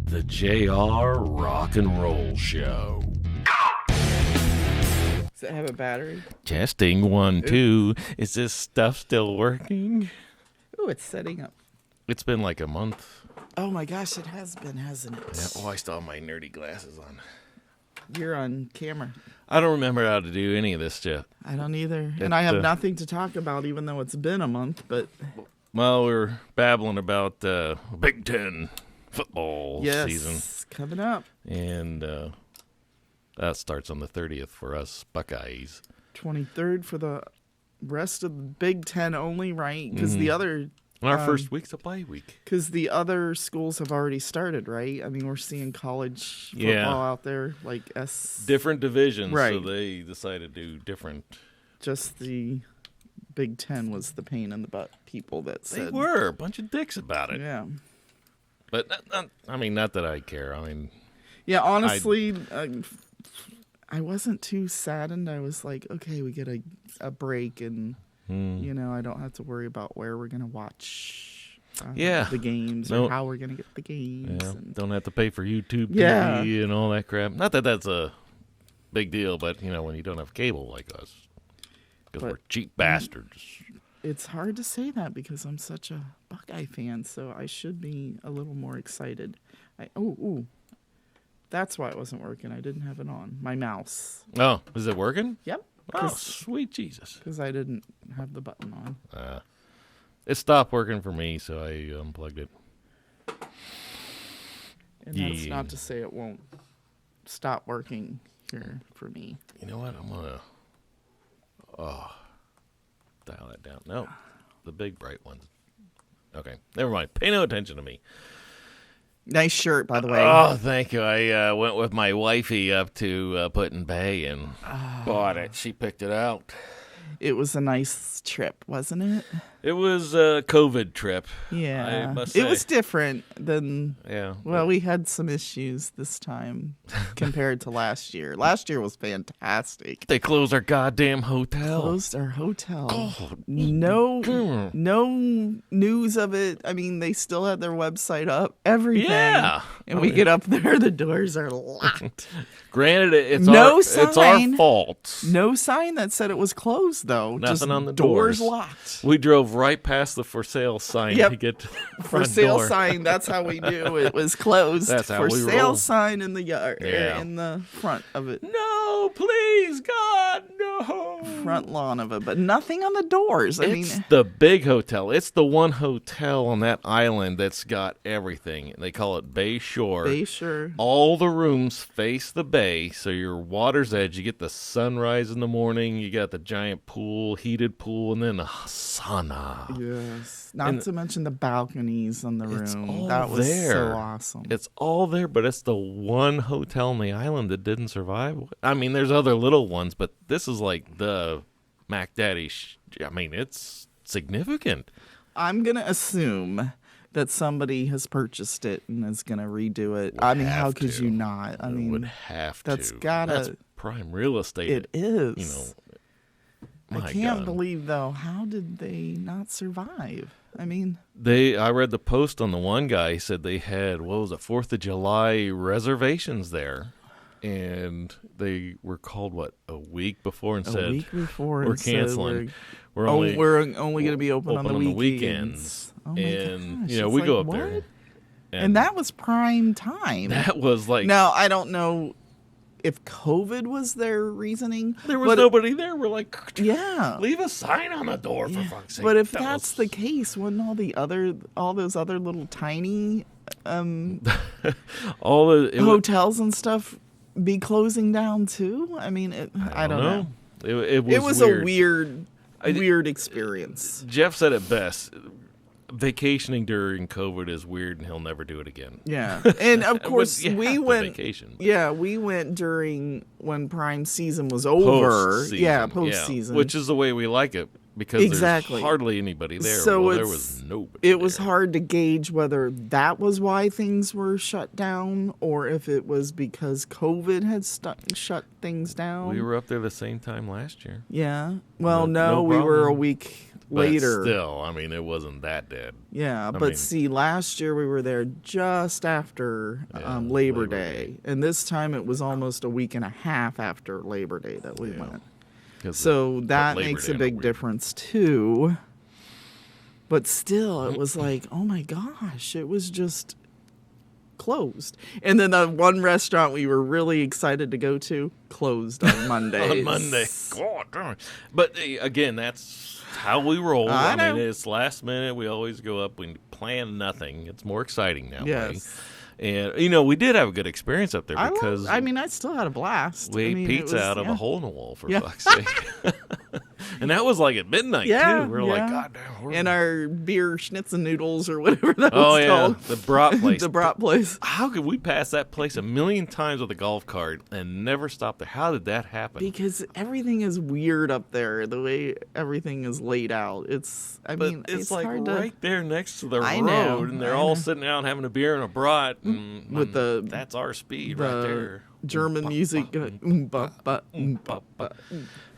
The JR Rock and Roll Show. Does it have a battery? Testing 1, 2. Is this stuff still working? Oh, it's setting up. It's been like a month. Oh my gosh, it has been, hasn't it? Yeah. Oh, I still have my nerdy glasses on. You're on camera. I don't remember how to do any of this stuff. I don't either. And I have nothing to talk about, even though it's been a month, but... Well, we're babbling about Big Ten football season. Yes, coming up. And that starts on the 30th for us Buckeyes. 23rd for the rest of the Big Ten only, right? Because the other... Our first week's a bye week. Because the other schools have already started, right? I mean, we're seeing college football out there, like different divisions, right. So they decided to do different. Just the Big Ten was the pain in the butt people that said. They were a bunch of dicks about it. Yeah. But, not that I care. I mean. Yeah, honestly, I wasn't too saddened. I was like, okay, we get a break and... You know, I don't have to worry about where we're going to watch the games or how we're going to get the games. Yeah. And... Don't have to pay for YouTube TV and all that crap. Not that that's a big deal, but, you know, when you don't have cable like us, because we're cheap bastards. It's hard to say that because I'm such a Buckeye fan, so I should be a little more excited. That's why it wasn't working. I didn't have it on. My mouse. Oh, is it working? Yep. Oh, sweet Jesus. Because I didn't have the button on. It stopped working for me, so I unplugged it. And that's not to say it won't stop working here for me. You know what? I'm going to dial that down. No, the big bright ones. Okay, never mind. Pay no attention to me. Nice shirt, by the way. Oh, thank you. I went with my wifey up to Put-in-Bay and bought it. She picked it out. It was a nice trip, wasn't it? It was a COVID trip. Yeah. I must say. It was different than... Yeah. Well, we had some issues this time compared to last year. Last year was fantastic. They closed our goddamn hotel. Closed our hotel. Oh. No news of it. I mean, they still had their website up. Everything. Yeah. And we get up there, the doors are locked. Granted, it's it's our fault. No sign that said it was closed, though. Nothing just on the doors. doors Locked. We drove right past the for sale sign to get to the for front sale door. sign. That's how we knew it was closed. That's how for we sale roll. sign in the yard, in the front of it. No, please, God, no. Front lawn of it, but nothing on the doors. It's the big hotel. It's the one hotel on that island that's got everything. They call it Bay Shore. Bay Shore. All the rooms face the bay, so your water's edge. You get the sunrise in the morning. You got the giant pool, heated pool, and then a sauna. Yes. Not to mention the balconies on the It's room. all That was there. so awesome. It's all there, but it's the one hotel on the island that didn't survive. I mean, there's other little ones, but this is like the Mac Daddy. I mean, it's significant. I'm going to assume that somebody has purchased it and is going to redo it. I mean, how could you not? I mean, would have that's to. gotta. That's prime real estate. It is. You know, I can't believe though. How did they not survive? I mean, I read the post on the one guy. He said they had 4th of July reservations there, and they were called a week before and said we're canceling. We're only going to be open on the weekends. Oh my and gosh. we It's go like, up there, and that was prime time. That was like now I don't know if COVID was their reasoning. There was nobody there. We're like, leave a sign on the door for fuck's sake. But if that's the case, wouldn't all those other little tiny hotels and stuff be closing down too? I mean, I don't know. It was a weird experience. Jeff said it best. Vacationing during COVID is weird, and he'll never do it again. Yeah, and of course we went. Vacation. Yeah, we went during when Prime season was over. Post-season, which is the way we like it because there's hardly anybody there. So there was nobody. It was hard to gauge whether that was why things were shut down or if it was because COVID had shut things down. We were up there the same time last year. Yeah. Well, no, we were a week later. But still, I mean, it wasn't that dead. Yeah, see, last year we were there just after Labor Day. And this time it was almost a week and a half after Labor Day that we went. So that makes a big difference, too. But still, it was like, oh my gosh, it was just closed. And then the one restaurant we were really excited to go to closed on Monday. On Monday. God darn. But again, that's how we roll. I mean, it's last minute. We always go up. We plan nothing. It's more exciting now. Yes. And, we did have a good experience up there because... I still had a blast. We ate pizza out of a hole in the wall, for fuck's sake. And that was like at midnight, too. We were like, God damn. And our beer schnitzel noodles or whatever that was called. The brat place. The brat place. How could we pass that place a million times with a golf cart and never stop there? How did that happen? Because everything is weird up there, the way everything is laid out. It's like hard right there next to the road, and they're all sitting out having a beer and a brat. With that's our speed right there. German music. And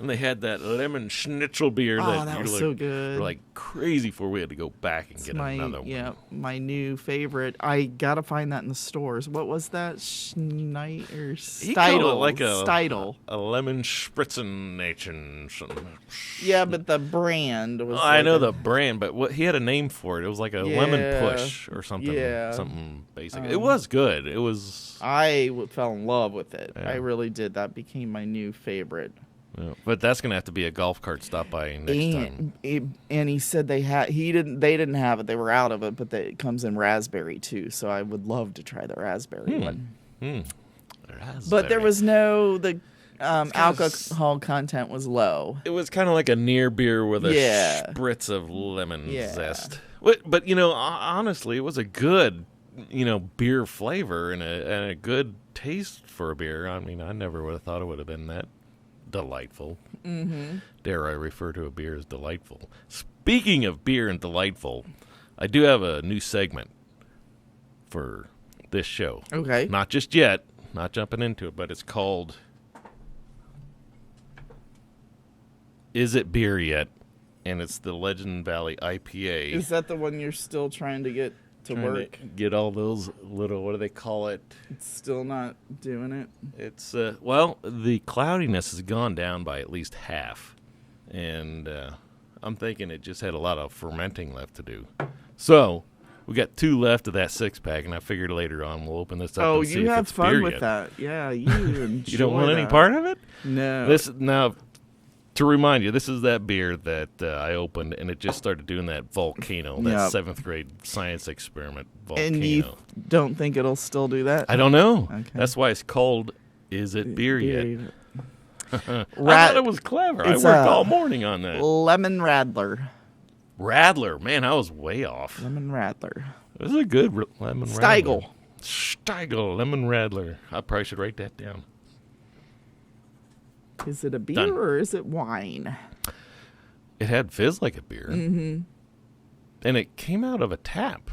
they had that lemon schnitzel beer that was so good. We're like crazy for we had to go back and get another one. Yeah, my new favorite. I gotta find that in the stores. What was that? Steidl. Steidl. A lemon spritzen. Yeah, but the brand was. I know the brand, but he had a name for it. It was like a lemon push or something. Yeah. Something basic. It was good. It was. I fell in love with it. Yeah. I really did. That became my new favorite. Yeah, but that's gonna have to be a golf cart stop by next time. And he said they didn't have it. They were out of it, but it comes in raspberry too. So I would love to try the raspberry one. Raspberry. But there was the alcohol content was low. It was kind of like a near beer with a spritz of lemon zest. But honestly, it was a good beer flavor and a good taste for a beer. I mean, I never would have thought it would have been that delightful. Dare I refer to a beer as delightful? Speaking of beer and delightful, I do have a new segment for this show. Okay. Not just yet, not jumping into it, but it's called Is It Beer Yet? And it's the Legend Valley IPA. Is that the one you're still trying to get to work? Get all those little, what do they call it? It's still not doing it. It's the cloudiness has gone down by at least half, and I'm thinking it just had a lot of fermenting left to do. So we got 2 left of that 6-pack, and I figured later on we'll open this up. And see you if have it's fun beer with yet. that. Yeah, you enjoy You don't want that. any part of it? No. Now, to remind you, this is that beer that I opened, and it just started doing that volcano, that 7th grade science experiment volcano. And you don't think it'll still do that? I don't know. Okay. That's why it's called Is It Beer Yet? I thought it was clever. I worked all morning on that. Lemon Radler. Radler. Man, I was way off. Lemon Radler. This is a good lemon Steigl. Radler. Steigl, Lemon Radler. I probably should write that down. Is it a beer or is it wine? It had fizz like a beer. Mm-hmm. And it came out of a tap.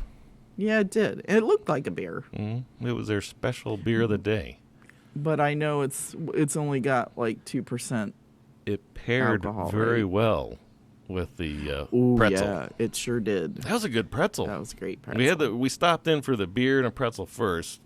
Yeah, it did. It looked like a beer. Mm-hmm. It was their special beer of the day. But I know it's only got like 2%. It paired alcohol, very well with the pretzel. Yeah, it sure did. That was a good pretzel. That was a great pretzel. We stopped in for the beer and a pretzel first.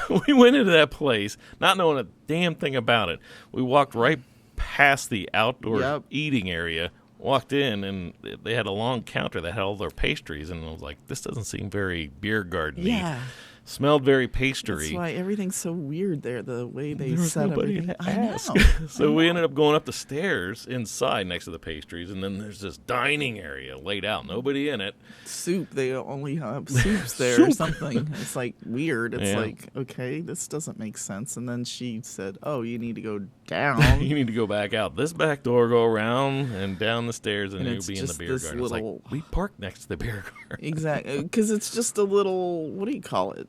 We went into that place not knowing a damn thing about it. We walked right past the outdoor eating area, walked in, and they had a long counter that had all their pastries, and I was like, this doesn't seem very beer garden-y. Yeah. Smelled very pastry. That's why everything's so weird there, the way they set everything. I know. So we ended up going up the stairs inside next to the pastries, and then there's this dining area laid out, nobody in it. Soup, they only have soups there or something. It's like weird. It's like, okay, this doesn't make sense. And then she said, oh, you need to go down. You need to go back out this back door, go around, and down the stairs, and you'll be in the beer garden. It's like, we parked next to the beer garden. Exactly, because it's just a little, what do you call it?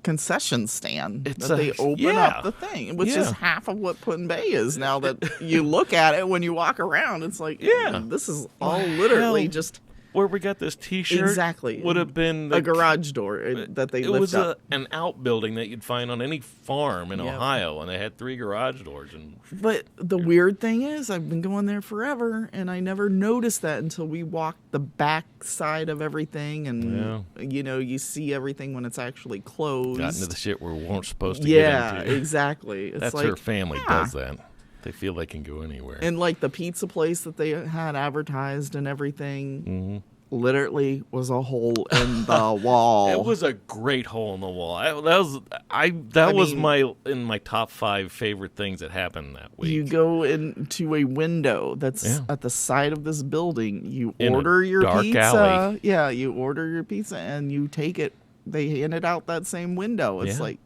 Concession stand that they open up the thing, which is half of what Put in Bay is now that you look at it when you walk around. It's like, this is all literally just where we got this T-shirt exactly would have been a garage door that they lift up. It was an outbuilding that you'd find on any farm in Ohio, and they had 3 garage doors. But the weird thing is, I've been going there forever, and I never noticed that until we walked the back side of everything, and you see everything when it's actually closed. Got into the shit we weren't supposed to get into. Yeah, exactly. It's That's like, her family does that. They feel they can go anywhere. And like the pizza place that they had advertised and everything, literally was a hole in the wall. It was a great hole in the wall. That was my top 5 favorite things that happened that week. You go into a window that's at the side of this building. You order your pizza. Alley. Yeah, you order your pizza and you take it. They hand it out that same window. It's like,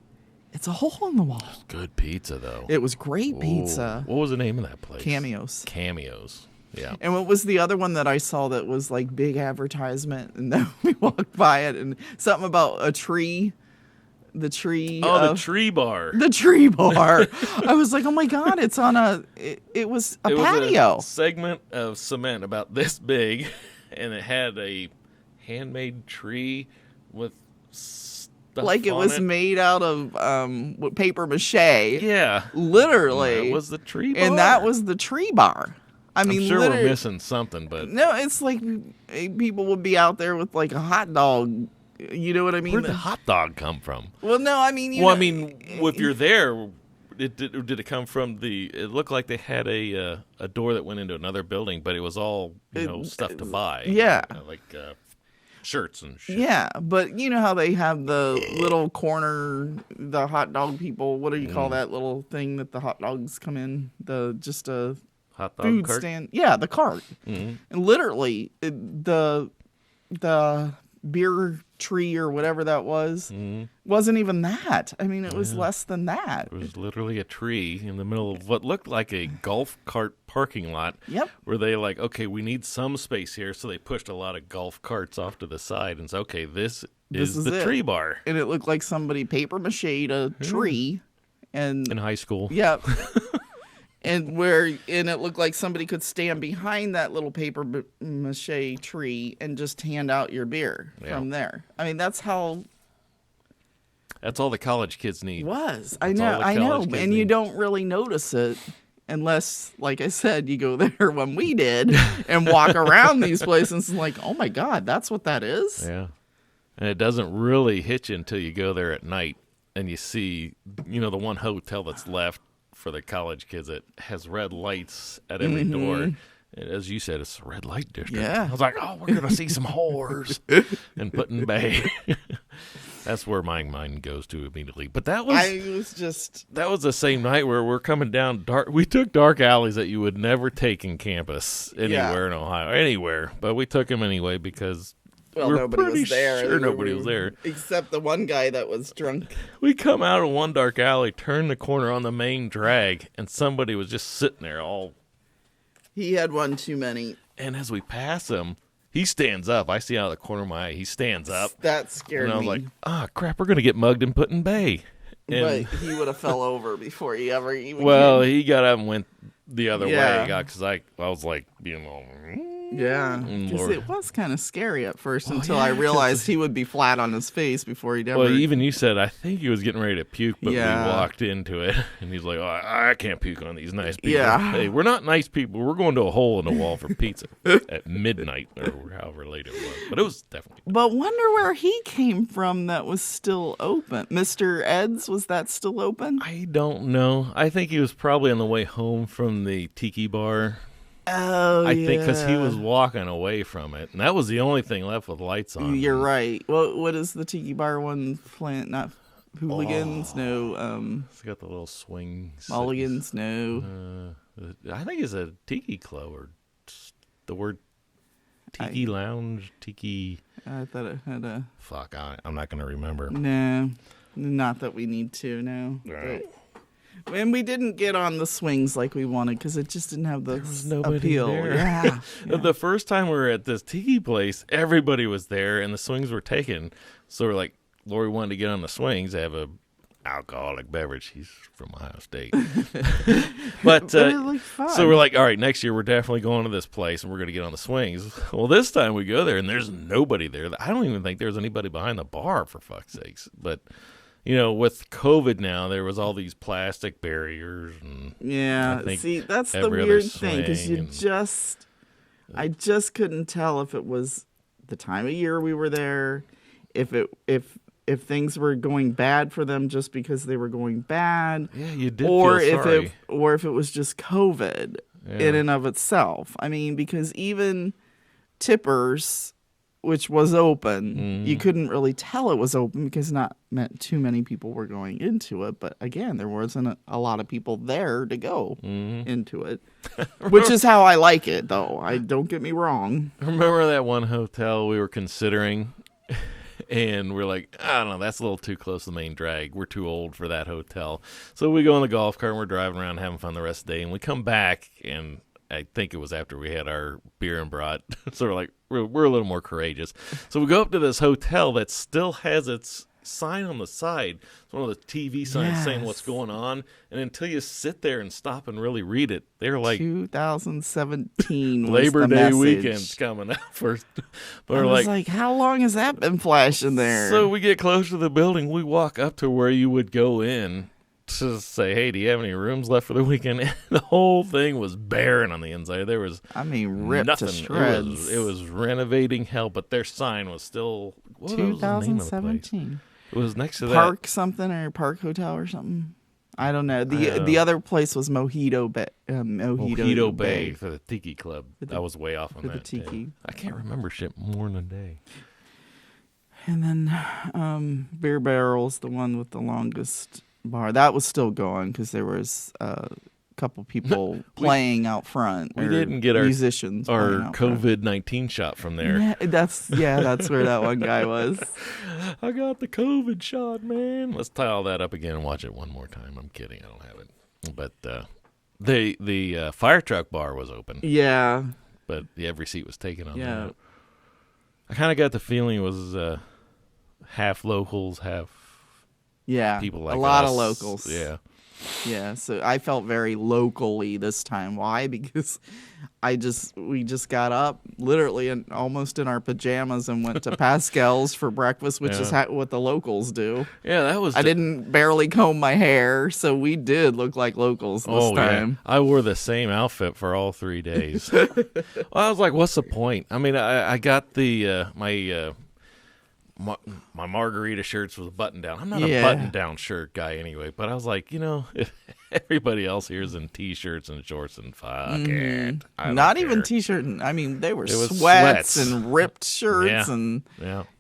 it's a hole in the wall. Good pizza, though. It was great pizza. What was the name of that place? Cameos. Yeah. And what was the other one that I saw that was like big advertisement? And then we walked by it and something about a tree. The tree. The tree bar. The tree bar. I was like, oh my God, it's on it was a patio. Was a segment of cement about this big, and it had a handmade tree with like it was made out of paper mache. Yeah. Literally. That was the tree bar. And that was the tree bar. I mean, I'm sure we're missing something, but... No, it's like people would be out there with like a hot dog. You know what I mean? Where'd the hot dog come from? Well, no, I mean... if you're there, did it come from it looked like they had a door that went into another building, but it was all, stuff to buy. Yeah. Like... shirts and shit. Yeah, but you know how they have the little corner, the hot dog people. What do you call that little thing that the hot dogs come in? Just a hot dog food cart? stand. Yeah, the cart. And literally, the beer tree or whatever that was wasn't even that. I mean, it was less than that. It was literally a tree in the middle of what looked like a golf cart parking lot. Yep. Where they okay, we need some space here, so they pushed a lot of golf carts off to the side and said, okay, this is the tree bar. And it looked like somebody paper mached a tree. And in high school. Yep. And it looked like somebody could stand behind that little paper mache tree and just hand out your beer from there. I mean, that's all the college kids need. I know. And you don't really notice it unless, like I said, you go there when we did and walk around these places and like, oh my God, that's what that is? Yeah. And it doesn't really hit you until you go there at night and you see, the one hotel that's left for the college kids that has red lights at every door. And as you said, it's a red light district. Yeah. I was like, oh, we're going to see some whores in Put-in Bay. That's where my mind goes to immediately. But that was the same night where we're coming down dark. We took dark alleys that you would never take in campus anywhere in Ohio, anywhere. But we took them anyway because nobody was there. Sure, nobody was there. Except the one guy that was drunk. We come out of one dark alley, turn the corner on the main drag, and somebody was just sitting there all... He had one too many. And as we pass him, he stands up. I see out of the corner of my eye, he stands up. That scared me. And I was like, crap, we're going to get mugged in Put-in Bay. But he would have fell over before he ever even he got up and went the other way. Because I was like, yeah, because it was kind of scary at first until I realized he would be flat on his face before he'd ever... Well, even you said, I think he was getting ready to puke, but we walked into it, and he's like, I can't puke on these nice people. Yeah. Hey, we're not nice people. We're going to a hole in the wall for pizza at midnight, or however late it was. But it was definitely... But wonder where he came from that was still open. Mr. Ed's, was that still open? I don't know. I think he was probably on the way home from the tiki bar. Oh, I think because he was walking away from it, and that was the only thing left with lights on. You're right. Well, what is the tiki bar one? Not hooligans, no. It's got the little swing. Mulligans, no. I think it's a tiki club or the word tiki lounge, tiki. I thought it had a. Fuck, I'm not going to remember. No, not that we need to. No. Right. And we didn't get on the swings like we wanted because it just didn't have the appeal. There. Yeah. The first time we were at this tiki place, everybody was there and the swings were taken. So we're like, Lori wanted to get on the swings. They have a alcoholic beverage. He's from Ohio State. But so we're like, all right, next year we're definitely going to this place and we're going to get on the swings. Well, this time we go there and there's nobody there. I don't even think there's anybody behind the bar, for fuck's sakes. But, with COVID now, there was all these plastic barriers. And see, that's the weird thing because I just couldn't tell if it was the time of year we were there, if things were going bad for them just because they were going bad. Yeah, you did feel sorry. Or if it was just COVID in and of itself. I mean, because even Tippers, which was open, you couldn't really tell it was open because not too many people were going into it. But again, there wasn't a lot of people there to go into it, which is how I like it, though. I don't get me wrong. Remember that one hotel we were considering? And we're like, I don't know, that's a little too close to the main drag. We're too old for that hotel. So we go in the golf cart and we're driving around having fun the rest of the day. And we come back, and I think it was after we had our beer and brat. So we're like, we're a little more courageous. So we go up to this hotel that still has its sign on the side. It's one of the TV signs saying what's going on. And until you sit there and stop and really read it, they're like 2017 was Labor the Day message. weekend's coming out first. But I we're was like, how long has that been flashing there? So we get close to the building. We walk up to where you would go in to say, hey, do you have any rooms left for the weekend? And the whole thing was barren on the inside. There was ripped nothing. To shreds. It was renovating hell, but their sign was still 2017. It was next to Park something or Park Hotel or something. I don't know. The other place was Mojito Bay. Mojito Bay for the Tiki Club. I was way off on that. The Tiki. I can't remember shit more than a day. And then Beer Barrel's the one with the longest bar. That was still going because there was a couple people playing out front. We didn't get musicians our COVID-19 shot from there. Yeah, that's where that one guy was. I got the COVID shot, man. Let's tie all that up again and watch it one more time. I'm kidding. I don't have it. But the fire truck bar was open. Yeah. But every seat was taken on that. I kind of got the feeling it was half locals, half people like us. A lot of locals. Yeah. Yeah, so I felt very locally this time. Why? Because we just got up literally almost in our pajamas and went to Pascal's for breakfast, which is what the locals do. Yeah, that was. I didn't barely comb my hair, so we did look like locals this time. Yeah. I wore the same outfit for all 3 days. Well, I was like, what's the point? I mean, I got the my margarita shirts was button down. I'm not a button down shirt guy anyway, but I was like, if everybody else here is in t-shirts and shorts and fuck it. Not even t-shirt. I mean, they were sweats and ripped shirts and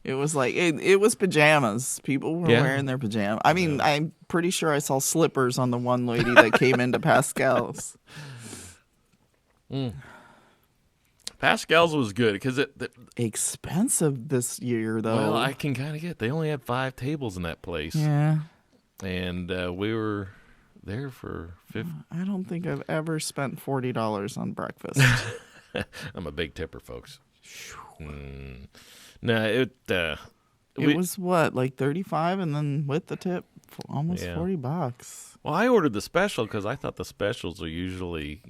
it was like it was pajamas. People were wearing their pajamas. I mean, I'm pretty sure I saw slippers on the one lady that came into Pascal's. Pascal's was good because expensive this year though. Well, I can kind of get. They only had 5 tables in that place. Yeah, and we were there for 50. I don't think I've ever spent $40 on breakfast. I'm a big tipper, folks. No, it was what, like 35, and then with the tip, almost $40. Well, I ordered the special because I thought the specials are usually,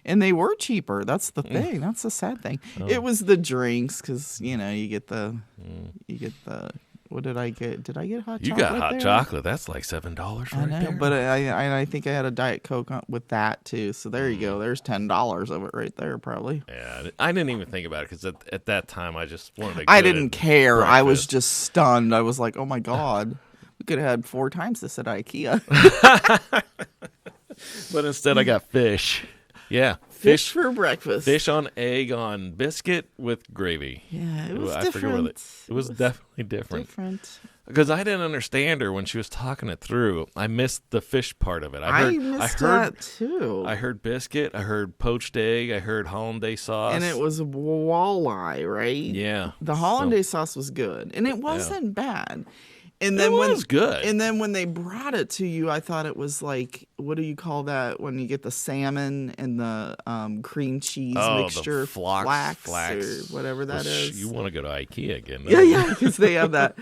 and they were cheaper. That's the thing. That's the sad thing. Oh. It was the drinks because you get the, What did I get? Did I get hot chocolate? You got hot there? chocolate. That's like $7 right there. But I think I had a Diet Coke with that too. So there you go. There's $10 of it right there, probably. Yeah, I didn't even think about it because at that time I just wanted to. I didn't care. Breakfast. I was just stunned. I was like, oh my God. We could have had 4 times this at IKEA. But instead I got fish. Yeah. Fish for breakfast. Fish on egg on biscuit with gravy. Yeah, it was different. It was definitely different. Because I didn't understand her when she was talking it through. I missed the fish part of it. I missed that too. I heard biscuit. I heard poached egg. I heard hollandaise sauce. And it was walleye, right? Yeah. The hollandaise sauce was good. And it wasn't bad. And then it was good. And then when they brought it to you, I thought it was like, what do you call that when you get the salmon and the cream cheese mixture? The flax or whatever that is. You want to go to IKEA again. Yeah, because they have that.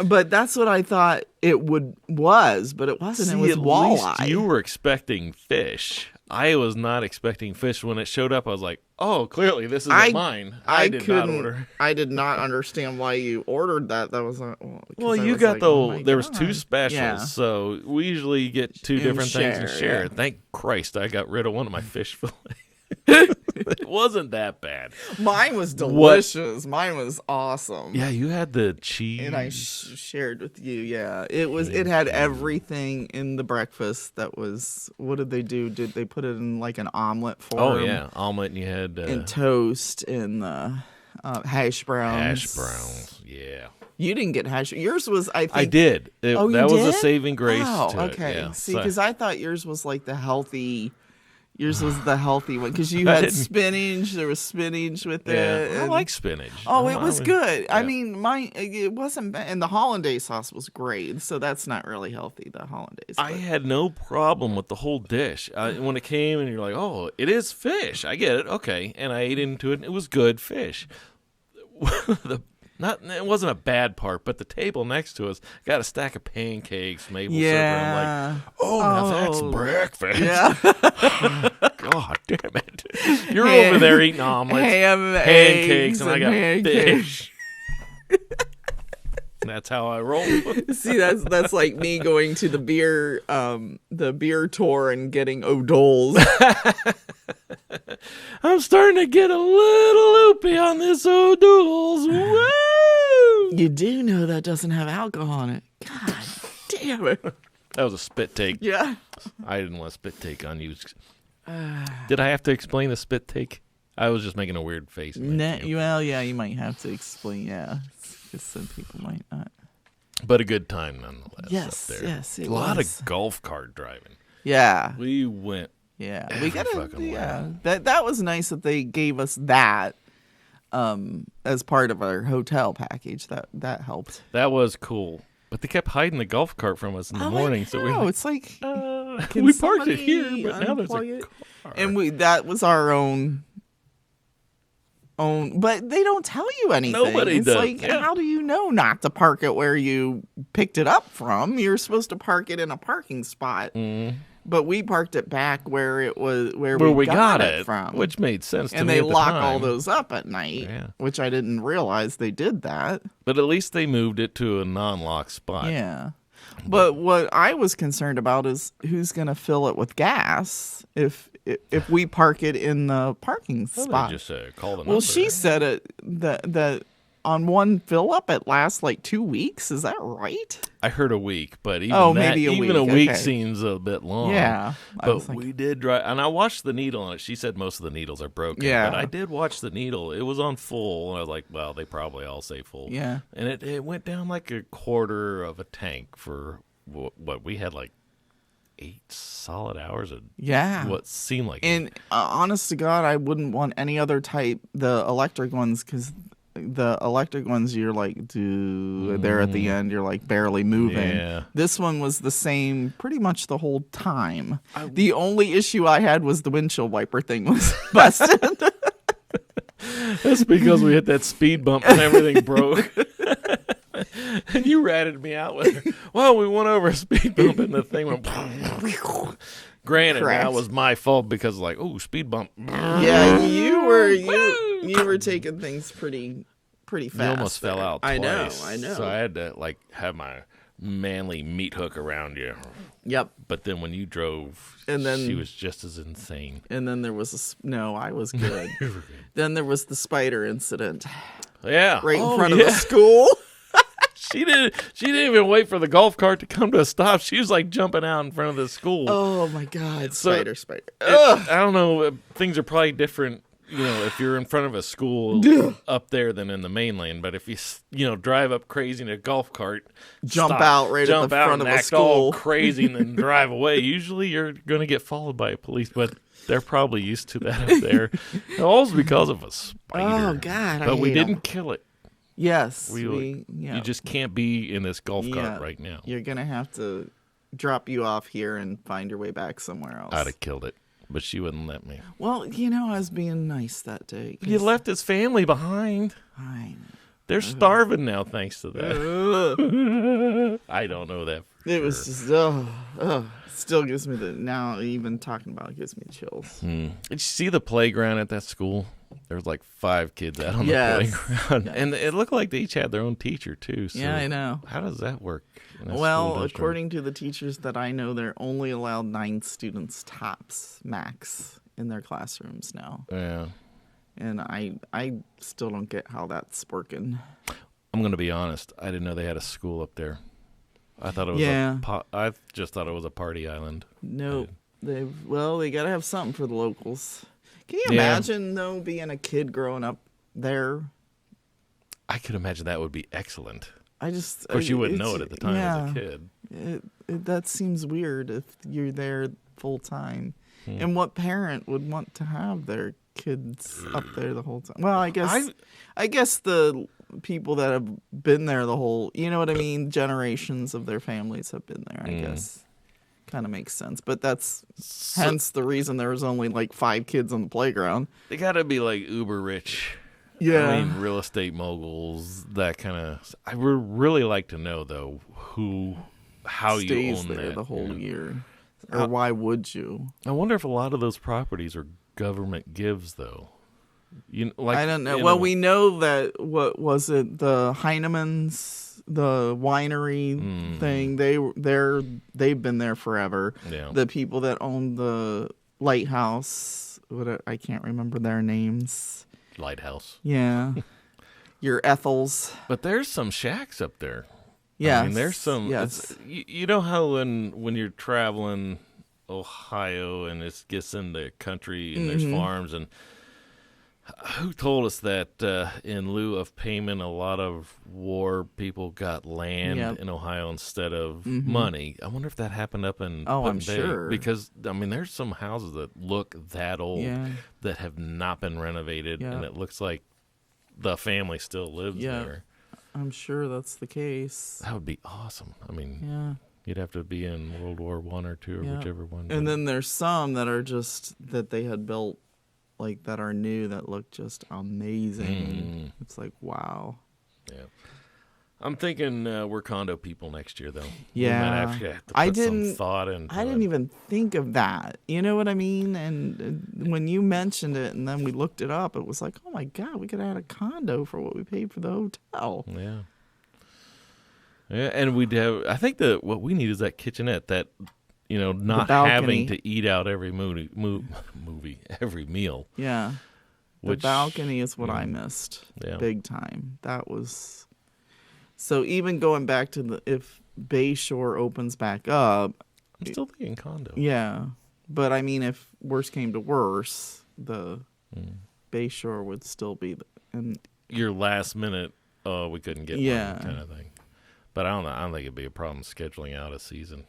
But that's what I thought it was, but it wasn't. See, it was at walleye. least you were expecting fish. I was not expecting fish. When it showed up, I was like, oh, clearly this isn't mine. I did not order. I did not understand why you ordered that. That was well, you got there was 2 specials, so we usually get 2 different things and share. Thank Christ I got rid of one of my fish fillet. It wasn't that bad. Mine was delicious. Mine was awesome. Yeah, you had the cheese, and I shared with you. Yeah, it was. It had everything in the breakfast. That was. What did they do? Did they put it in like an omelet form? Oh yeah, omelet. And you had and toast and hash browns. Hash browns. Yeah. You didn't get hash. Yours was. I think I did. You that was did? a saving grace. Oh, to okay. It. Yeah. See, because I thought yours was like the healthy. Yours was the healthy one because you had spinach. There was spinach with it. I like spinach. Oh, it was good. Yeah. I mean, it wasn't bad. And the hollandaise sauce was great. So that's not really healthy, the hollandaise. I had no problem with the whole dish. When it came and you're like, oh, it is fish. I get it. Okay. And I ate into it and it was good fish. It wasn't a bad part, but the table next to us got a stack of pancakes, maple syrup. And I'm like, now that's breakfast. Yeah. God damn it. You're over there eating omelets, pancakes, and I got fish. That's how I roll. See, that's like me going to the beer tour and getting O'Doul's. I'm starting to get a little loopy on this O'Doul's. Woo! You do know that doesn't have alcohol in it. God damn it. That was a spit take. Yeah. I didn't want to spit take on you. Did I have to explain the spit take? I was just making a weird face. Well, yeah, you might have to explain. Yeah, because some people might not. But a good time nonetheless. Yes, up there. Yes, it was. A lot of golf cart driving. Yeah, we went. Yeah, we got that was nice that they gave us that as part of our hotel package. That helped. That was cool. But they kept hiding the golf cart from us in the morning. So it's like we parked it here, but now there's a car. And that was our own. But they don't tell you anything. Nobody does. Like, how do you know not to park it where you picked it up from? You're supposed to park it in a parking spot. Mm. But we parked it back where it was where we got it from, which made sense to me. And they lock all those up at night, which I didn't realize they did that. But at least they moved it to a non-lock spot. Yeah. But what I was concerned about is who's going to fill it with gas if we park it in the parking spot. They just call the number. Well, she said that on one fill up it lasts like 2 weeks. Is that right? I heard a week, but maybe a week seems a bit long. Yeah, but we did drive, and I watched the needle on it. She said most of the needles are broken. Yeah, but I did watch the needle. It was on full, and I was like, well, they probably all say full. Yeah, and it went down like a quarter of a tank for what we had, like 8 solid hours of what seemed like. And honest to God, I wouldn't want any other type, the electric ones, because the electric ones you're like there at the end, you're like barely moving. Yeah. This one was the same pretty much the whole time. The only issue I had was the windshield wiper thing was busted. That's because we hit that speed bump and everything broke. And you ratted me out with her. Well, we went over a speed bump and the thing went. Granted, that was my fault because speed bump. Yeah, you were taking things pretty fast. You almost fell out twice. I know. So I had to have my manly meat hook around you. Yep. But then when you drove, she was just as insane. And then there was I was good. Then there was the spider incident. Yeah. Right in front of the school. She didn't even wait for the golf cart to come to a stop. She was like jumping out in front of the school. Oh my God. Spider. I don't know. Things are probably different, if you're in front of a school up there than in the mainland. But if you, drive up crazy in a golf cart, jump out at the front of a school, all crazy and then drive away. Usually you're going to get followed by a police, but they're probably used to that up there. All because of a spider. Oh God. But we didn't kill it. Yes. You just can't be in this golf cart right now. You're going to have to drop you off here and find your way back somewhere else. I'd have killed it, but she wouldn't let me. Well, I was being nice that day. You left his family behind. Fine. They're starving now thanks to that. I don't know that. It was just, still gives me now even talking about it gives me chills. Did you see the playground at that school? There was like 5 kids out on the playground. Yes. And it looked like they each had their own teacher, too. So yeah, I know. How does that work? Well, according to the teachers that I know, they're only allowed 9 students tops, max, in their classrooms now. Yeah. And I still don't get how that's working. I'm going to be honest. I didn't know they had a school up there. I thought it was I just thought it was a party island. Nope. They got to have something for the locals. Can you imagine, though, being a kid growing up there? I could imagine that would be excellent. Of course, you wouldn't know it at the time as a kid. That seems weird if you're there full time. And what parent would want to have their kids up there the whole time? Well, I guess the people that have been there the whole, you know what I mean? Generations of their families have been there, I guess. Kind of makes sense. But that's hence the reason there was only like 5 kids on the playground. They got to be like uber rich. Yeah. I mean, real estate moguls, that kind of. I would really like to know, though, how stays you own there that the whole year. Or why would you? I wonder if a lot of those properties are government gives, though. I don't know. Well, we know that, what was it, the Heinemann's, the winery thing, they've been there forever. Yeah. The people that own the lighthouse, I can't remember their names. Lighthouse. Yeah. Your Ethels. But there's some shacks up there. Yeah. I mean, there's some. Yes. You know how when you're traveling Ohio and it gets in the country and there's farms, and who told us that in lieu of payment, a lot of war people got land in Ohio instead of money? I wonder if that happened up in I'm sure. Because, I mean, there's some houses that look that old that have not been renovated, and it looks like the family still lives there. I'm sure that's the case. That would be awesome. I mean, you'd have to be in World War I or II or whichever one. And then there's some that are just that they had built, like, that are new, that look just amazing. It's like, wow. Yeah. I'm thinking we're condo people next year, though. Yeah. We might have to put some thought into I didn't even think of that. You know what I mean? And when you mentioned it and then we looked it up, it was like, oh, my God, we could have had a condo for what we paid for the hotel. Yeah. Yeah, and we'd have, I think that what we need is that kitchenette, that, not having to eat out every every meal. Yeah. The balcony is what I missed big time. That was... So even going back to if Bayshore opens back up... I'm still thinking condo. Yeah. But, I mean, if worse came to worse, the Bayshore would still be... Your last minute, we couldn't get one kind of thing. But I don't know. I don't think it'd be a problem scheduling out a season.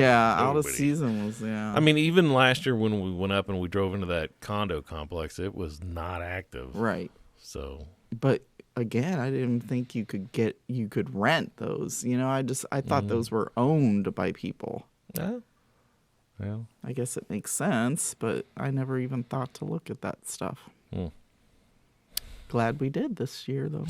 Out of season was, I mean, even last year when we went up and we drove into that condo complex, it was not active. Right. So... But... Again, I didn't think you could rent those. I thought those were owned by people. Yeah. Well, I guess it makes sense, but I never even thought to look at that stuff. Glad we did this year, though.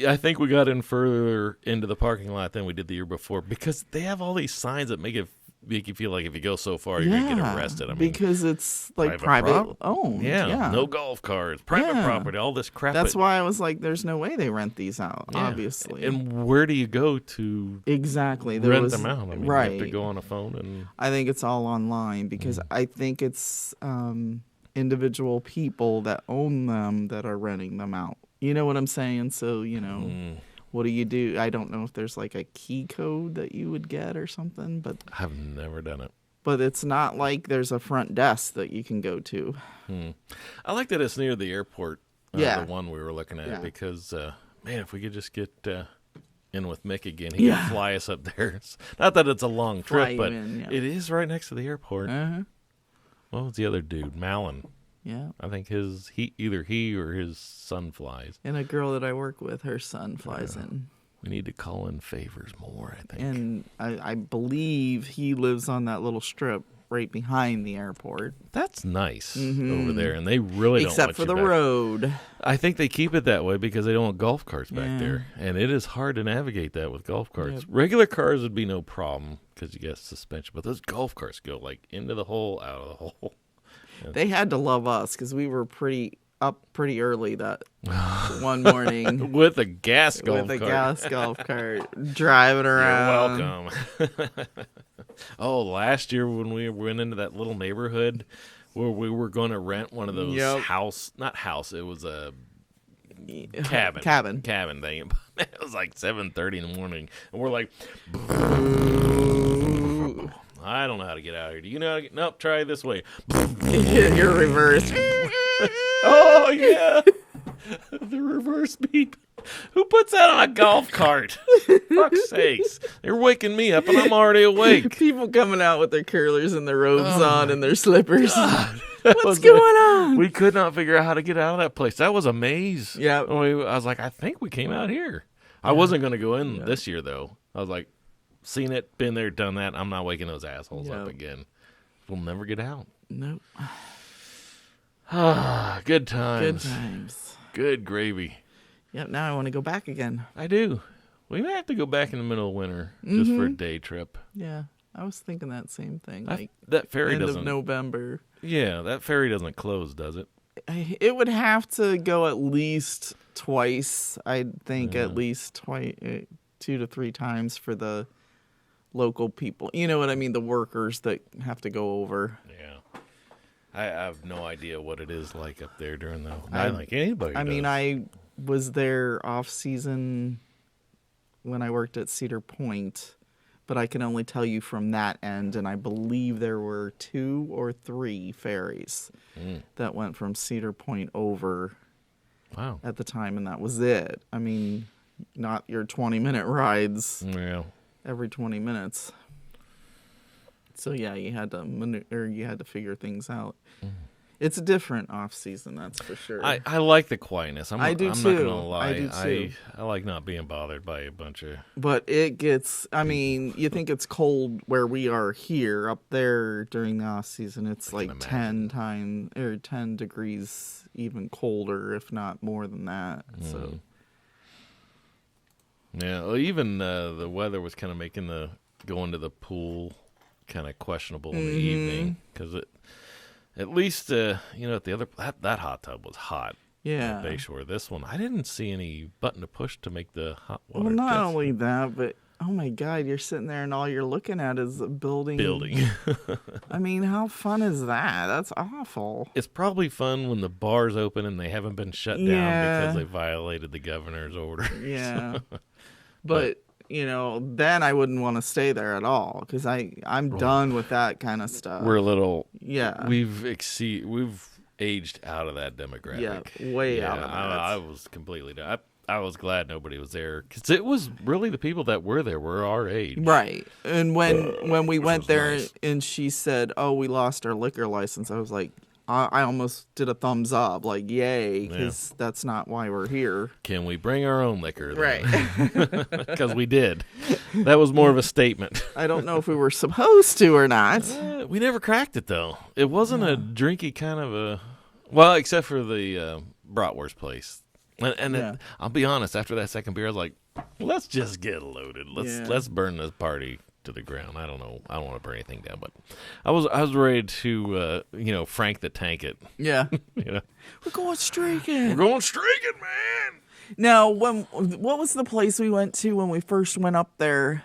I think we got in further into the parking lot than we did the year before because they have all these signs that make you feel like if you go so far, you're going to get arrested. I mean, because it's like private owned. Yeah, no golf carts, private property, all this crap. That's why I was like, there's no way they rent these out, obviously. And where do you go to rent them out? I mean, you have to go on a phone. And I think it's all online because I think it's individual people that own them that are renting them out. You know what I'm saying? So, what do you do? I don't know if there's like a key code that you would get or something, but I've never done it. But it's not like there's a front desk that you can go to. I like that it's near the airport. The one we were looking at because, man, if we could just get in with Mick again, he could fly us up there. Not that it's a long trip, but it is right next to the airport. What was the other dude? Malin. Yeah. I think either he or his son flies. And a girl that I work with, her son flies in. We need to call in favors more, I think. And I believe he lives on that little strip right behind the airport. That's nice over there, and they really don't except want for you the back. road. I think they keep it that way because they don't want golf carts back there, and it is hard to navigate that with golf carts. Yep. Regular cars would be no problem because you get suspension, but those golf carts go like into the hole, out of the hole. They had to love us because we were up pretty early that one morning with a gas golf cart. gas golf cart driving around. You're welcome. Oh, last year when we went into that little neighborhood where we were going to rent one of those it was a cabin thing. It was like 7:30 in the morning, and we're like, I don't know how to get out of here. Do you know how to get? Nope, try it this way. You're reversed. Oh, yeah. The reverse beep. Who puts that on a golf cart? Fuck's sakes. They're waking me up, and I'm already awake. People coming out with their curlers and their robes on and their slippers. What's going on? We could not figure out how to get out of that place. That was a maze. Yeah. I was like, I think we came out here. I wasn't going to go in this year, though. I was like, seen it, been there, done that. I'm not waking those assholes up again. We'll never get out. Nope. Good times. Good times. Good gravy. Yep, now I want to go back again. I do. We may have to go back in the middle of winter just for a day trip. Yeah, I was thinking that same thing. That ferry end doesn't. of November. Yeah, that ferry doesn't close, does it? It would have to go at least twice. I think at least 2 to 3 times for the local people. You know what I mean? The workers that have to go over. Yeah. I have no idea what it is like up there during the. Not like anybody. mean, I was there off season when I worked at Cedar Point, but I can only tell you from that end, and I believe there were 2 or 3 ferries that went from Cedar Point over. Wow. At the time, and that was it. I mean, not your 20-minute rides. Yeah. Every 20 minutes. So yeah, you had to figure things out. It's different off season, that's for sure. I like the quietness. I do I'm too. not gonna lie. I do too. I like not being bothered by a bunch of. But it gets. I mean, you think it's cold where we are here. Up there during the off season, it's like 10 degrees even colder, if not more than that. So. Yeah, well, even the weather was kind of making the going to the pool kind of questionable in the evening because at least at the other that hot tub was hot. Yeah, at Bayshore. This one I didn't see any button to push to make the hot water. Well, not only that, but oh my God, you're sitting there and all you're looking at is a building. I mean, how fun is that? That's awful. It's probably fun when the bar's open and they haven't been shut down because they violated the governor's order. Yeah. But then I wouldn't want to stay there at all because I'm done with that kind of stuff. We're a little. Yeah. We've aged out of that demographic. Yeah, way out of that. I was completely done. I was glad nobody was there because it was really the people that were there were our age. Right. And when we went there and she said, "Oh, we lost our liquor license," I was like, I almost did a thumbs up, like, yay, because that's not why we're here. Can we bring our own liquor? Right. Because we did. That was more of a statement. I don't know if we were supposed to or not. We never cracked it, though. It wasn't a drinky kind of a... Well, except for the bratwurst place. And I'll be honest, after that second beer, I was like, let's just get loaded. Let's burn this party to the ground. I don't know. I don't want to burn anything down, but I was ready to Frank the Tank it. Yeah. We're going streaking. We're going streaking, man. Now, what was the place we went to when we first went up there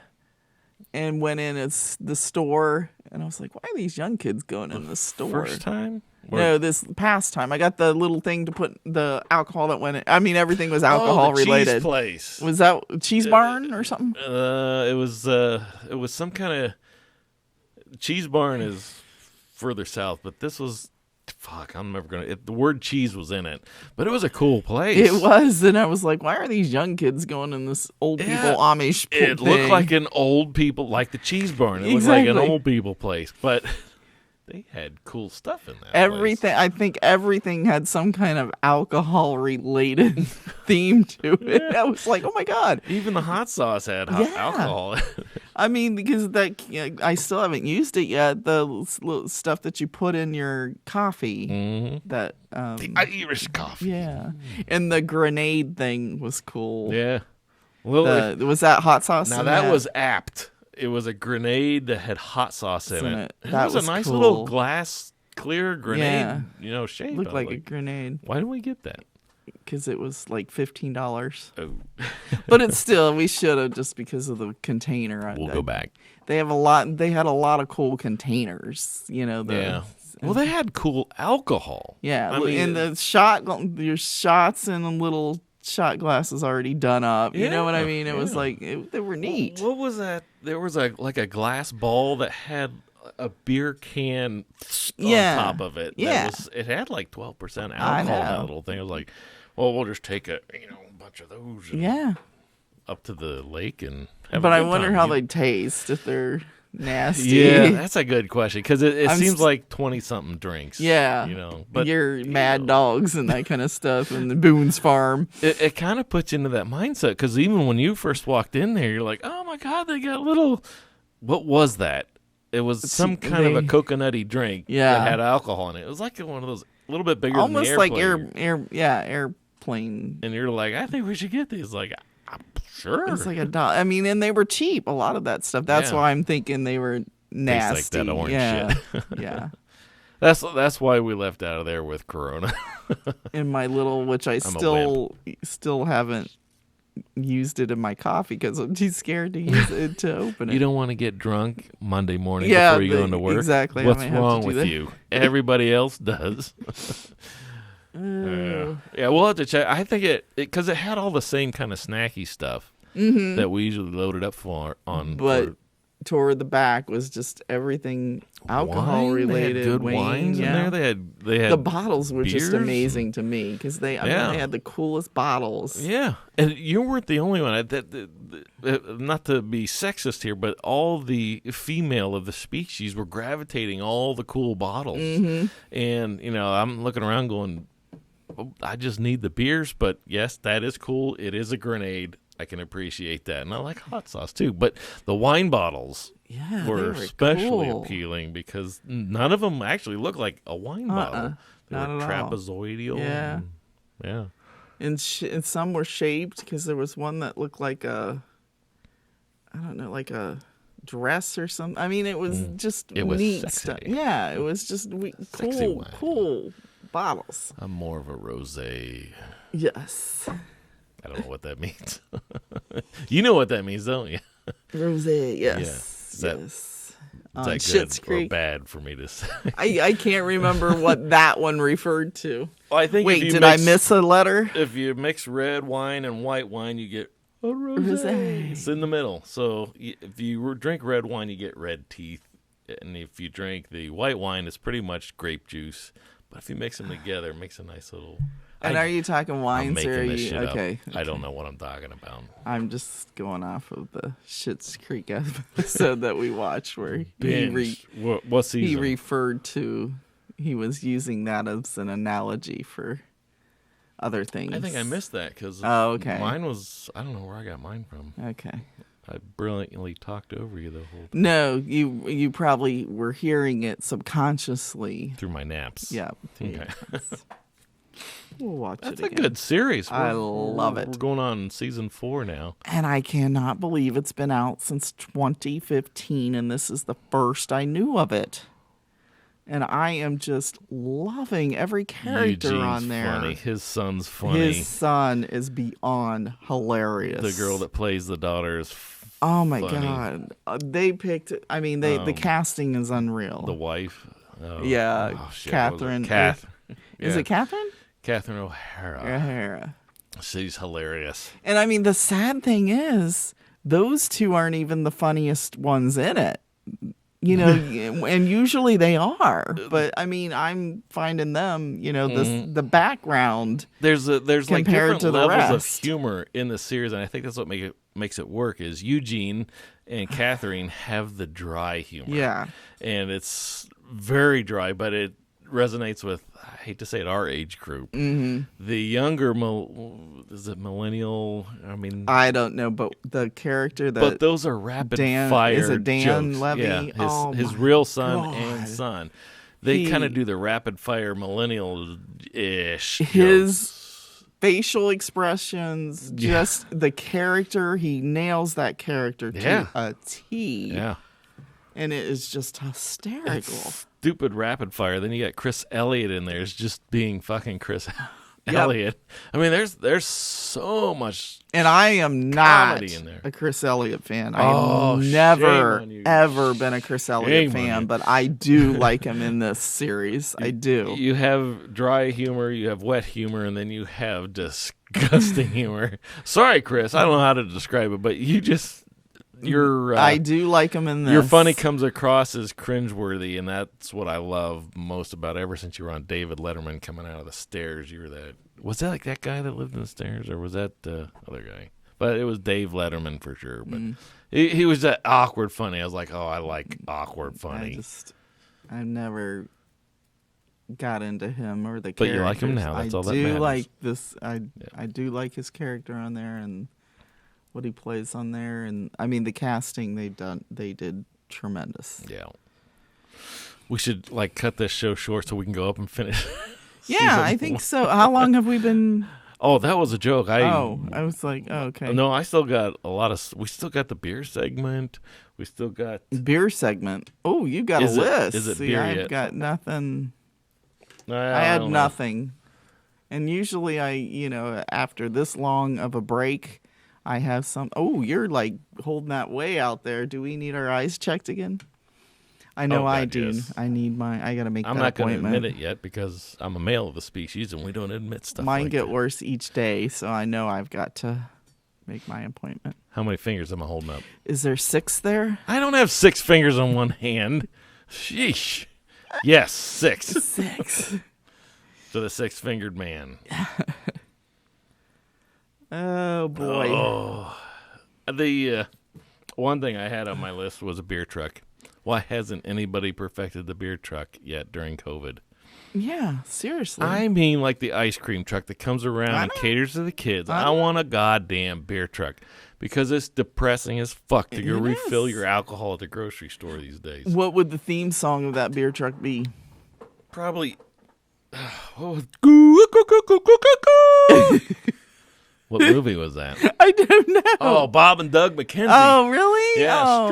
and went in? It's the store, and I was like, why are these young kids going in the store? First time? No, this past time. I got the little thing to put the alcohol that went in. I mean, everything was alcohol related. Cheese place. Was that Cheese Barn or something? It was some kind of Cheese Barn is further south, but this was I'm never gonna. The word cheese was in it, but it was a cool place. It was, and I was like, why are these young kids going in this old people Amish? It looked like an old people, like the Cheese Barn. It looked like an old people place, but. They had cool stuff in that. Everything. Place. I think everything had some kind of alcohol-related theme to it. I was like, oh my God. Even the hot sauce had alcohol. I mean, because I still haven't used it yet. The little stuff that you put in your coffee. Mm-hmm. That the Irish coffee. Yeah, and the grenade thing was cool. Yeah. Well, was that hot sauce? Now that was apt. It was a grenade that had hot sauce in it. That was a nice cool. little glass clear grenade, shape. Looked like a grenade. Why didn't we get that? Because it was like $15. Oh. But it's still, we should have, just because of the container. We'll go back. They had a lot of cool containers, Yeah. Well, they had cool alcohol. Yeah. I mean, and your shots in a little shot glasses already done up. You know what I mean? It was like, they were neat. What was that? There was a glass ball that had a beer can on top of it. Yeah. It had like 12% alcohol in that little thing. I was like, well, we'll just take a bunch of those. Up to the lake and have But a I good wonder time. how they taste, if they're nasty. Yeah, that's a good question, because it seems like 20-something drinks. Yeah. But you're Mad Dogs and that kind of stuff, and the Boone's Farm. It kind of puts you into that mindset, because even when you first walked in there, you're like, oh my God, they got little. What was that? It was some kind of a coconutty drink that had alcohol in it. It was like one of those, a little bit bigger almost than the like airplane. And you're like, I think we should get these. Like, I'm sure. It's like $1. I mean, and they were cheap. A lot of that stuff. That's why I'm thinking they were nasty. Tastes like that orange shit. Yeah. That's why we left out of there with Corona. In my little, which I still haven't used it in my coffee because I'm too scared to use it to open it. You don't want to get drunk Monday morning before you go into work. Exactly. What's wrong with you? Everybody else does. Yeah, we'll have to check. I think because it had all the same kind of snacky stuff that we usually loaded up but toward the back was just everything alcohol related. They had good wines in there. They had the bottles were beers. just amazing to me because they had the coolest bottles. Yeah, and you weren't the only one. Not to be sexist here, but all the female of the species were gravitating all the cool bottles. And I'm looking around going, I just need the beers, but yes, that is cool. It is a grenade. I can appreciate that. And I like hot sauce too. But the wine bottles were especially cool. appealing because none of them actually look like a wine bottle. They Not were at all. trapezoidal. Yeah. And some were shaped because there was one that looked like like a dress or something. I mean, it was just neat sexy. stuff. Yeah, it was just cool bottles. I'm more of a rosé. Yes. I don't know what that means. You know what that means, don't you? Rosé, yes. Yeah. Is that Schitt's good Creek. or bad for me to say? I can't remember what that one referred to. Well, I think Wait, did I miss a letter? If you mix red wine and white wine, you get a rosé. It's in the middle. So if you drink red wine, you get red teeth. And if you drink the white wine, it's pretty much grape juice. But if you mix them together, it makes a nice little... And are you talking wines? I'm making or are this you, shit okay. up. I don't know what I'm talking about. I'm just going off of the Schitt's Creek episode that we watched where what season? he referred to, he was using that as an analogy for other things. I think I missed that because mine was, I don't know where I got mine from. Okay. I brilliantly talked over you the whole time. No, you probably were hearing it subconsciously. Through my naps. Yeah. Okay. We'll watch That's it again. a good series. I love it. We're going on season 4 now. And I cannot believe it's been out since 2015, and this is the first I knew of it. And I am just loving every character Eugene's on there. funny. His son's funny. His son is beyond hilarious. The girl that plays the daughter is oh my funny. God. They picked, I mean, the casting is unreal. The wife. Catherine. Is it Catherine? Catherine O'Hara. She's hilarious. And I mean, the sad thing is, those two aren't even the funniest ones in it. And usually they are. But I mean, I'm finding them, the background. There's like different to the levels rest. of humor in the series, and I think that's what makes it work. Is Eugene and Catherine have the dry humor. Yeah, and it's very dry, but it resonates with, I hate to say it, our age group. Mm-hmm. The younger, is it millennial? I mean, I don't know, but the character that. But those are rapid fire. Is it Dan jokes. Levy? Yeah, his real son and son. They kind of do the rapid fire millennial ish. His facial expressions, just the character, he nails that character to a T. Yeah. And it is just hysterical. It's stupid rapid fire. Then you got Chris Elliott in there. It's just being fucking Chris Elliott. I mean, there's so much. And I am not in there. a Chris Elliott fan. I've never, ever been a Chris Elliott fan, but I do like him in this series. I do. You have dry humor, you have wet humor, and then you have disgusting humor. Sorry, Chris. I don't know how to describe it, but you just... I do like him in this. Your funny comes across as cringeworthy, and that's what I love most about it. Ever since you were on David Letterman coming out of the stairs, you were that. Was that like that guy that lived in the stairs, or was that the other guy? But it was Dave Letterman for sure. But he was that awkward funny. I was like, oh, I like awkward funny. I never got into him or the characters. But you like him now. That's all that matters. I do like his character on there and what he plays on there, and I mean the casting they did tremendous. Yeah. We should cut this show short so we can go up and finish. Yeah, I think so. How long have we been? Oh, that was a joke. I was like, oh, okay. No, I still got a lot of. We still got the beer segment. We still got beer segment. Oh, you got a list. Is it See, beer I've yet? got nothing. I had nothing, and usually after this long of a break, I have some. Oh, you're holding that way out there. Do we need our eyes checked again? I know I do. Yes. I got to make that appointment. I'm not going to admit it yet because I'm a male of the species and we don't admit stuff Mine like get that. worse each day, so I know I've got to make my appointment. How many fingers am I holding up? Is there 6 there? I don't have 6 fingers on one hand. Sheesh. Yes, 6. 6. So the 6-fingered man. Oh, boy. Oh. The one thing I had on my list was a beer truck. Why hasn't anybody perfected the beer truck yet during COVID? Yeah, seriously. I mean the ice cream truck that comes around and caters to the kids. I want a goddamn beer truck because it's depressing as fuck to go refill your alcohol at the grocery store these days. What would the theme song of that beer truck be? Probably... What movie was that? I don't know. Oh, Bob and Doug McKenzie. Oh, really? Yeah. Oh,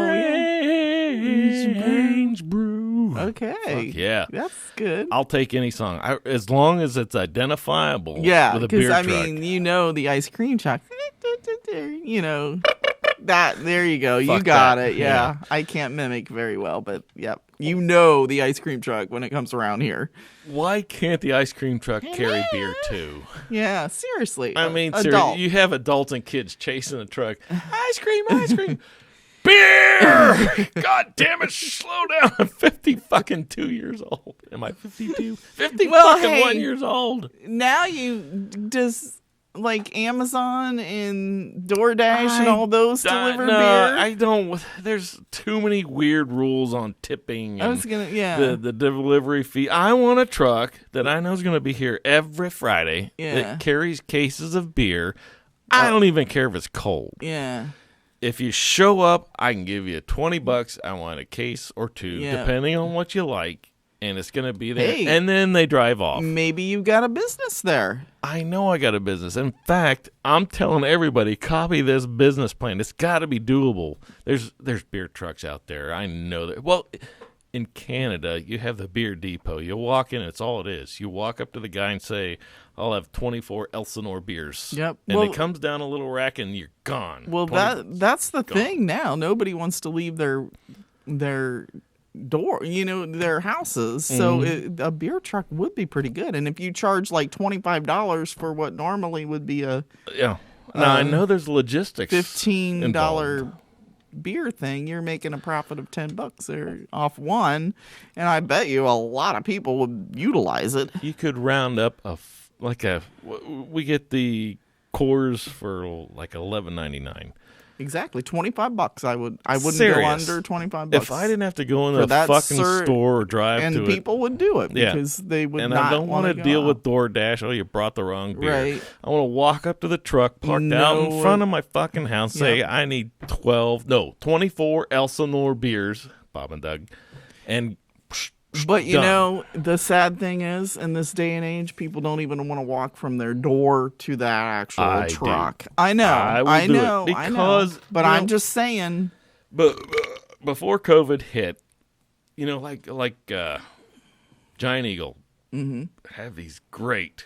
Strange Brew. Okay. Fuck yeah. That's good. I'll take any song. as long as it's identifiable with a beer truck. Yeah, because, I mean, the ice cream truck. That, there you go. Fuck you got that. it. Yeah. I can't mimic very well, but, yep. The ice cream truck when it comes around here. Why can't the ice cream truck carry beer too? Yeah, seriously. I mean, seriously, you have adults and kids chasing a truck. Ice cream. Beer! God damn it, slow down. I'm 52 years old. Am I 52? 1 years old. Now Amazon and DoorDash and all those deliver beer? I don't. There's too many weird rules on tipping. And the delivery fee. I want a truck that I know is going to be here every Friday that carries cases of beer. I don't even care if it's cold. Yeah. If you show up, I can give you $20. I want a case or two, depending on what you like. And it's going to be there. Hey, and then they drive off. Maybe you've got a business there. I know I got a business. In fact, I'm telling everybody, copy this business plan. It's got to be doable. There's beer trucks out there. I know that. Well, in Canada, you have the beer depot. You walk in, it's all it is. You walk up to the guy and say, I'll have 24 Elsinore beers. Yep. And it comes down a little rack and you're gone. Well, that's the thing now. Nobody wants to leave their door, their houses. So a beer truck would be pretty good. And if you charge $25 for what normally would be a now I know there's logistics $15 involved. Beer thing, you're making a profit of $10 there off one, and I bet you a lot of people would utilize it. You could round up we get the Coors for $11.99. Exactly. $25. I wouldn't go under $25. If I didn't have to go into the fucking store or drive to it. And people would do it because they would not want to. And I don't want to deal with DoorDash. Oh, you brought the wrong beer. Right. I want to walk up to the truck, parked out in front of my fucking house, say, I need 24 Elsinore beers, Bob and Doug, and but you know, the sad thing is, in this day and age, people don't even want to walk from their door to that actual truck. I know, I know. But I'm just saying. But before COVID hit, like Giant Eagle have these great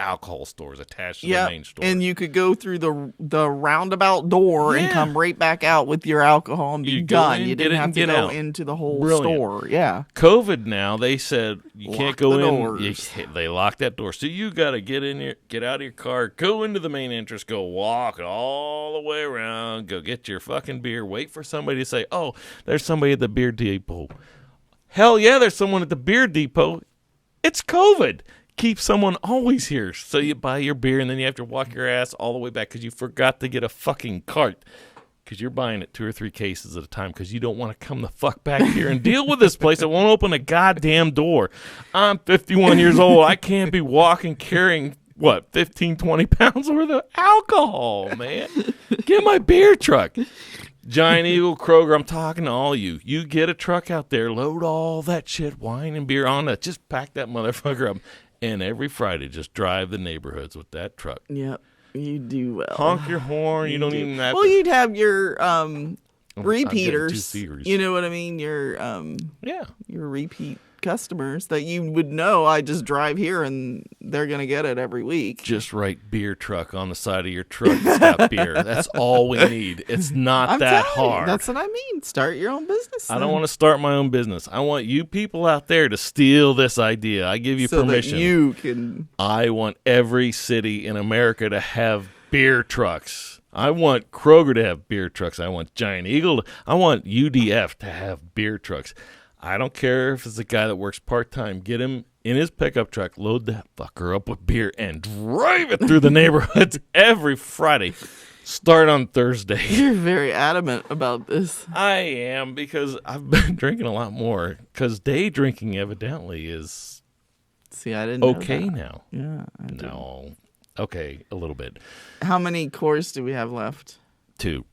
alcohol stores attached to the main store. And you could go through the roundabout door and come right back out with your alcohol and be done. You didn't have to go into the whole store. Yeah. COVID now, they said you can't go in. They locked that door. So you got to get out of your car, go into the main entrance, go walk all the way around, go get your fucking beer, wait for somebody to say, oh, there's somebody at the beer depot. Hell yeah, there's someone at the beer depot. It's COVID. Keep someone always here. So you buy your beer and then you have to walk your ass all the way back because you forgot to get a fucking cart because you're buying it 2 or 3 cases at a time because you don't want to come the fuck back here and deal with this place. It won't open a goddamn door. I'm 51 years old. I can't be carrying, 15, 20 pounds worth of alcohol, man. Get my beer truck. Giant Eagle, Kroger, I'm talking to all you. You get a truck out there, load all that shit, wine and beer on it. Just pack that motherfucker up. And every Friday, just drive the neighborhoods with that truck. Yep, you do well. Honk your horn. You don't even have to. Well, you'd have your repeaters. You know what I mean? Your repeat customers that you would know. I just drive here and they're gonna get it every week. Just write beer truck on the side of your truck. It's got beer. That's all we need. It's not that hard. That's what I mean. Start your own business. I don't want to start my own business. I want you people out there to steal this idea. I give you permission. That you can. I want every city in America to have beer trucks. I want Kroger to have beer trucks. I want Giant Eagle. I want UDF to have beer trucks. I don't care if it's a guy that works part-time. Get him in his pickup truck, load that fucker up with beer, and drive it through the neighborhoods every Friday. Start on Thursday. You're very adamant about this. I am, because I've been drinking a lot more. Because day drinking evidently is I didn't know okay that. now. Yeah. No. Okay, a little bit. How many cores do we have left? 2.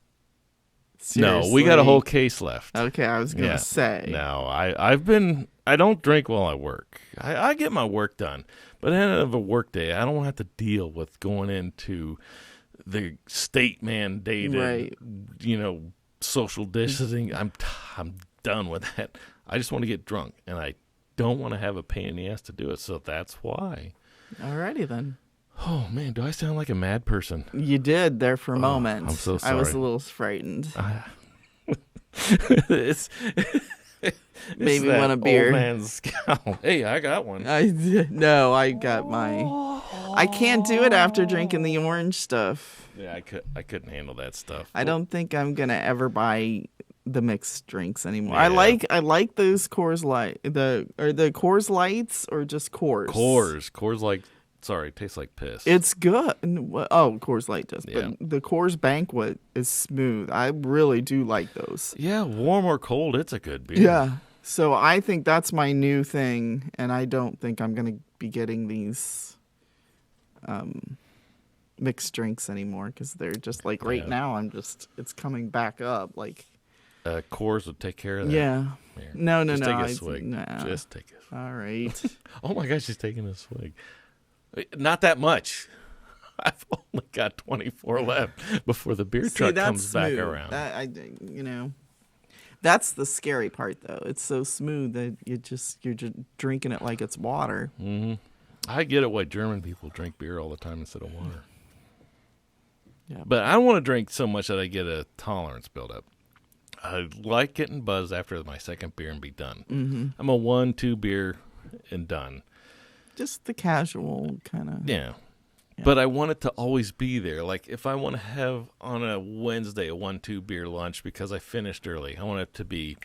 Seriously? No, we got a whole case left. Okay, I was going to say. No, I don't drink while I work. I get my work done. But at the end of a work day, I don't have to deal with going into the state mandated, social distancing. I'm done with that. I just want to get drunk, and I don't want to have a pain in the ass to do it. So that's why. Alrighty then. Oh, man, do I sound like a mad person? You did there for a moment. I'm so sorry. I was a little frightened. Maybe want a beer. Old man's scowl. Hey, I got one. I got my. I can't do it after drinking the orange stuff. Yeah, I couldn't handle that stuff. I don't think I'm gonna ever buy the mixed drinks anymore. Yeah. I like those Coors Light. The Coors Lights or just Coors? Coors Light. Sorry, it tastes like piss. It's good. Oh, Coors Light does. Yeah. But the Coors Banquet is smooth. I really do like those. Yeah, warm or cold, it's a good beer. Yeah. So I think that's my new thing, and I don't think I'm going to be getting these mixed drinks anymore because they're just like now it's coming back up. Like Coors would take care of that. Yeah. Here. No. Just take a swig. Nah. Just take it. All right. Oh my gosh, she's taking a swig. Not that much. I've only got 24 left before the beer truck comes back around. That's the scary part, though. It's so smooth that you're just drinking it like it's water. Mm-hmm. I get it why German people drink beer all the time instead of water. Yeah, but I don't want to drink so much that I get a tolerance build up. I like getting buzzed after my second beer and be done. Mm-hmm. I'm a 1-2 beer and done. Just the casual kind of. Yeah. But I want it to always be there. Like, if I want to have on a Wednesday a 1-2 beer lunch because I finished early, I want it to be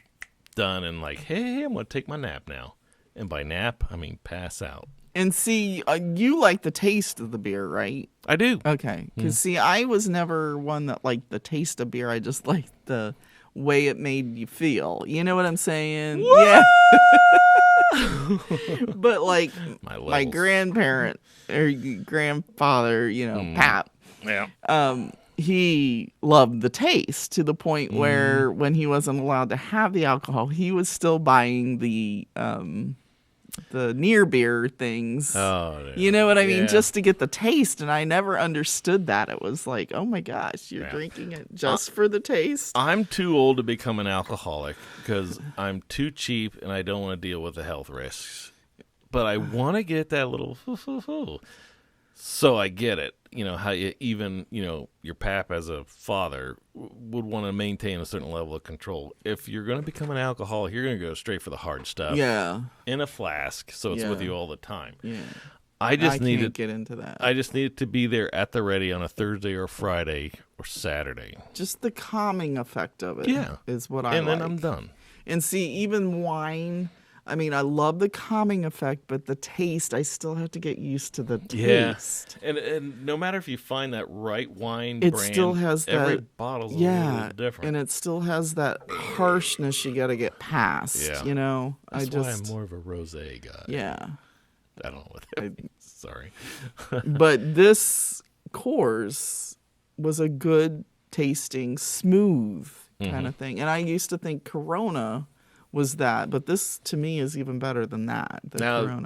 done and like, hey, I'm going to take my nap now. And by nap, I mean pass out. And see, you like the taste of the beer, right? I do. Okay. Because, see, I was never one that liked the taste of beer. I just liked the way it made you feel. You know what I'm saying? What? Yeah. But, like, my grandparent or grandfather, Pap. Yeah. He loved the taste to the point where when he wasn't allowed to have the alcohol, he was still buying the near beer things. Oh, yeah. You know what I mean? Just to get the taste. And I never understood that. It was like, oh my gosh, you're drinking it just for the taste. I'm too old to become an alcoholic because I'm too cheap and I don't want to deal with the health risks. But I want to get that little So I get it. How you even, your pap as a father would want to maintain a certain level of control. If you're going to become an alcoholic, you're going to go straight for the hard stuff. Yeah. In a flask, so it's with you all the time. Yeah. I can't get into that. I just need it to be there at the ready on a Thursday or Friday or Saturday. Just the calming effect of it is what I like. And then I'm done. And see, even wine, I mean, I love the calming effect, but the taste, I still have to get used to the taste. Yeah. And no matter if you find that right wine it brand, still has every that, bottle's a little different. And it still has that harshness you got to get past, That's why I'm more of a rosé guy. Yeah. I don't know what that means. Sorry. But this Coors was a good tasting, smooth kind of thing. And I used to think Corona was that, but this to me is even better than that.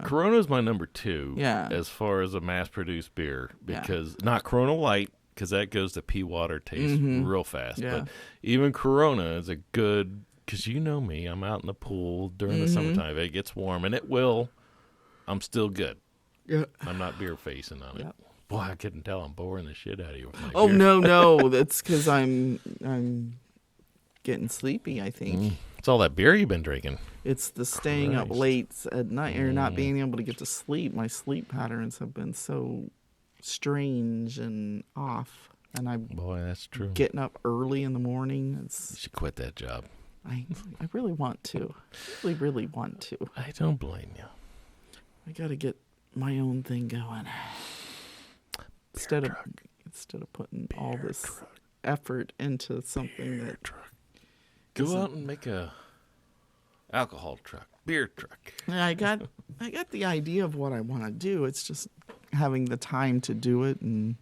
Corona is my number 2 Yeah. as far as a mass-produced beer because not Corona Light because that goes to pea water taste real fast. Yeah. But even Corona is a good, because you know me, I'm out in the pool during the summertime. It gets warm, and it will. I'm still good. Yeah. I'm not beer facing on it. Boy, I couldn't tell. I'm boring the shit out of you with my Oh, beer. no. That's because I'm getting sleepy, I think. It's all that beer you've been drinking. It's the staying up late at night or not being able to get to sleep. My sleep patterns have been so strange and off. And Boy, that's true. Getting up early in the morning. You should quit that job. I really want to. I really want to. I don't blame you. I got to get my own thing going. Instead of putting all this effort into something that go out and make a alcohol truck, beer truck. I got the idea of what I want to do. It's just having the time to do it, and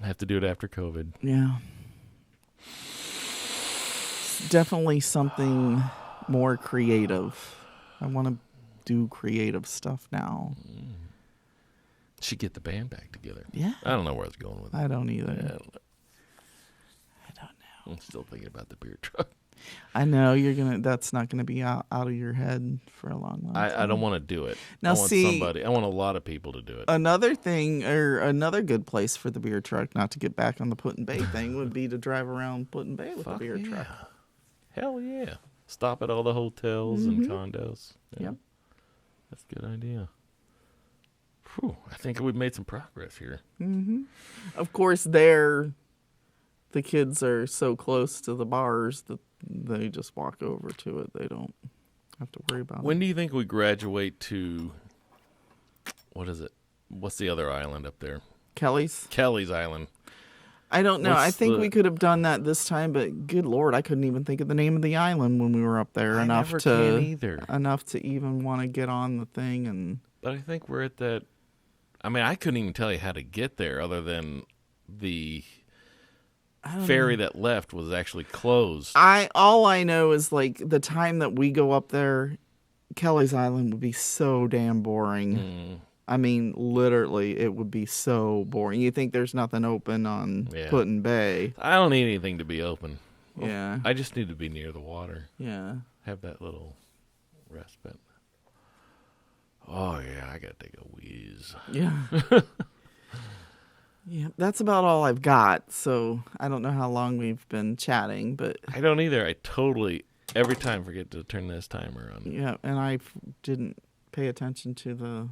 I have to do it after COVID. Yeah, it's definitely something more creative. I want to do creative stuff now. Should get the band back together. Yeah. I don't know where it's going with it. I don't either. Yeah, I don't know. I'm still thinking about the beer truck. I know that's not gonna be out of your head for a long time. I don't want to do it. Now, I want a lot of people to do it. Another thing, or another good place for the beer truck, not to get back on the Put-in-Bay thing, would be to drive around Put-in-Bay with a beer truck. Hell yeah. Stop at all the hotels and condos. Yeah. Yep. That's a good idea. Whew, I think we've made some progress here. Of course, the kids are so close to the bars that they just walk over to it. They don't have to worry about it. When do you think we graduate to, what is it? What's the other island up there? Kelly's Island. I don't know. I think we could have done that this time, but good Lord, I couldn't even think of the name of the island when we were up there enough to even want to get on the thing. But I think we're at that. I mean, I couldn't even tell you how to get there other than the ferry that left was actually closed. All I know is like the time that we go up there, Kelly's Island would be so damn boring. I mean, literally, it would be so boring. You think there's nothing open on Put-in-Bay. I don't need anything to be open. Yeah. I just need to be near the water. Yeah. Have that little respite. Oh, yeah, I got to take a wheeze. Yeah. Yeah, that's about all I've got. So I don't know how long we've been chatting, but I don't either. I totally, every time, forget to turn this timer on. Yeah, and I didn't pay attention to the...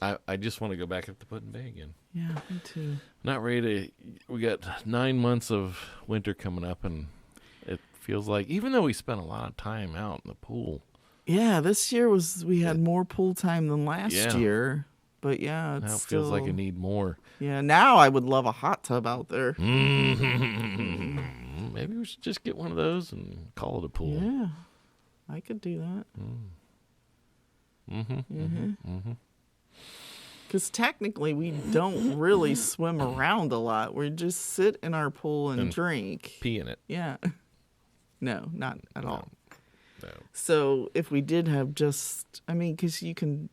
I just want to go back up to Put-in-Bay again. Yeah, me too. Not ready to... We got 9 months of winter coming up, and it feels like, even though we spent a lot of time out in the pool, Yeah, this year we had more pool time than last year. But yeah, now it feels like I need more. Yeah, now I would love a hot tub out there. Maybe we should just get one of those and call it a pool. Yeah, I could do that. Because technically we don't really swim around a lot. We just sit in our pool and drink. Pee in it. Yeah. No, not at all. No. So if we did have because you can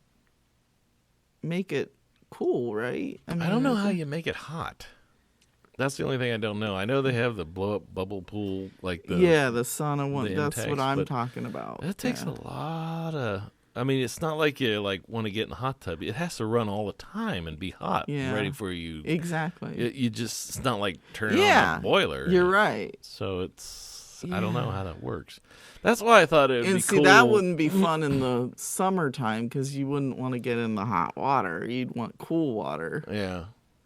make it cool, right? I don't know how you make it hot. That's the only thing I don't know. I know they have the blow-up bubble pool, like the sauna one. That's what I'm talking about. That takes a lot of. I mean, it's not like you want to get in the hot tub. It has to run all the time and be hot, and ready for you. Exactly. It's not like turning on the boiler. You're right. So it's I don't know how that works. That's why I thought it would be cool. And see, that wouldn't be fun in the summertime because you wouldn't want to get in the hot water. You'd want cool water. Yeah.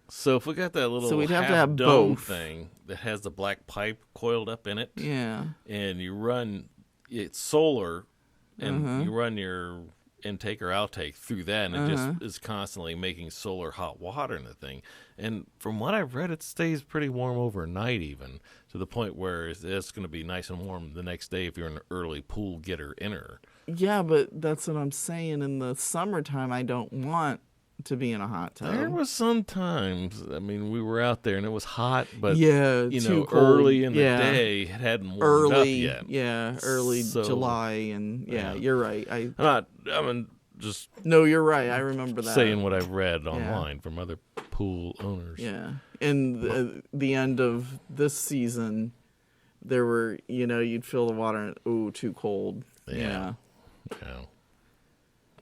So if we got that little we'd have to have dome both thing that has the black pipe coiled up in it. Yeah. And you run it's solar and you run your intake or outtake through that, and it just is constantly making solar hot water in the thing. And from what I've read, it stays pretty warm overnight, even to the point where it's going to be nice and warm the next day if you're an early pool getter-inner. Yeah, but that's what I'm saying. In the summertime, I don't want to be in a hot tub. There was some times, I mean, we were out there and it was hot, but too cold. Early in the day, it hadn't warmed up yet. Yeah, early July, and you're right. No, you're right. I remember that. Saying what I've read online from other pool owners. Yeah, and the end of this season, there were you'd feel the water and too cold. Yeah.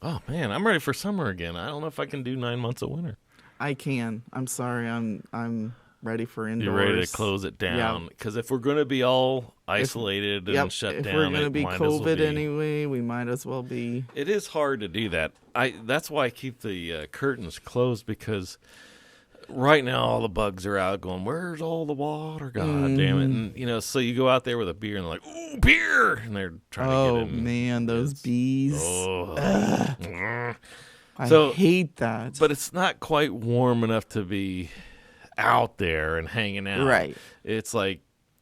Oh man, I'm ready for summer again. I don't know if I can do 9 months of winter. I can. I'm sorry. I'm ready for indoors. You're ready to close it down because if we're going to be all isolated and shut down, if we're going to be COVID anyway, we might as well be. It is hard to do that. That's why I keep the curtains closed, because right now all the bugs are out going, where's all the water? God damn it. And so you go out there with a beer and they're like, ooh, beer, and they're trying to get in. Oh man, those bees. I hate that. But it's not quite warm enough to be out there and hanging out. Right. It's like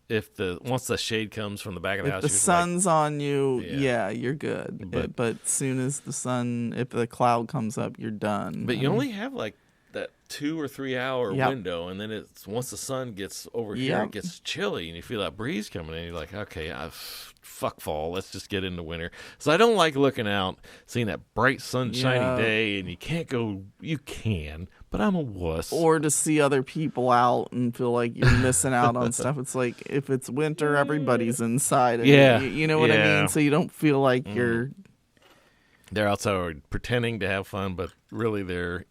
once the shade comes from the back of the house, if the sun's on you, you're good. But soon as if the cloud comes up, you're done. But you only have like that 2 or 3 hour window, and then once the sun gets over here, it gets chilly, and you feel that breeze coming in. You're like, okay, fuck fall. Let's just get into winter. So I don't like looking out, seeing that bright sunshiny day, and you can't go. You can, but I'm a wuss. Or to see other people out and feel like you're missing out on stuff. It's like if it's winter, everybody's inside. And you know what I mean. So you don't feel like they're outside pretending to have fun, but really they're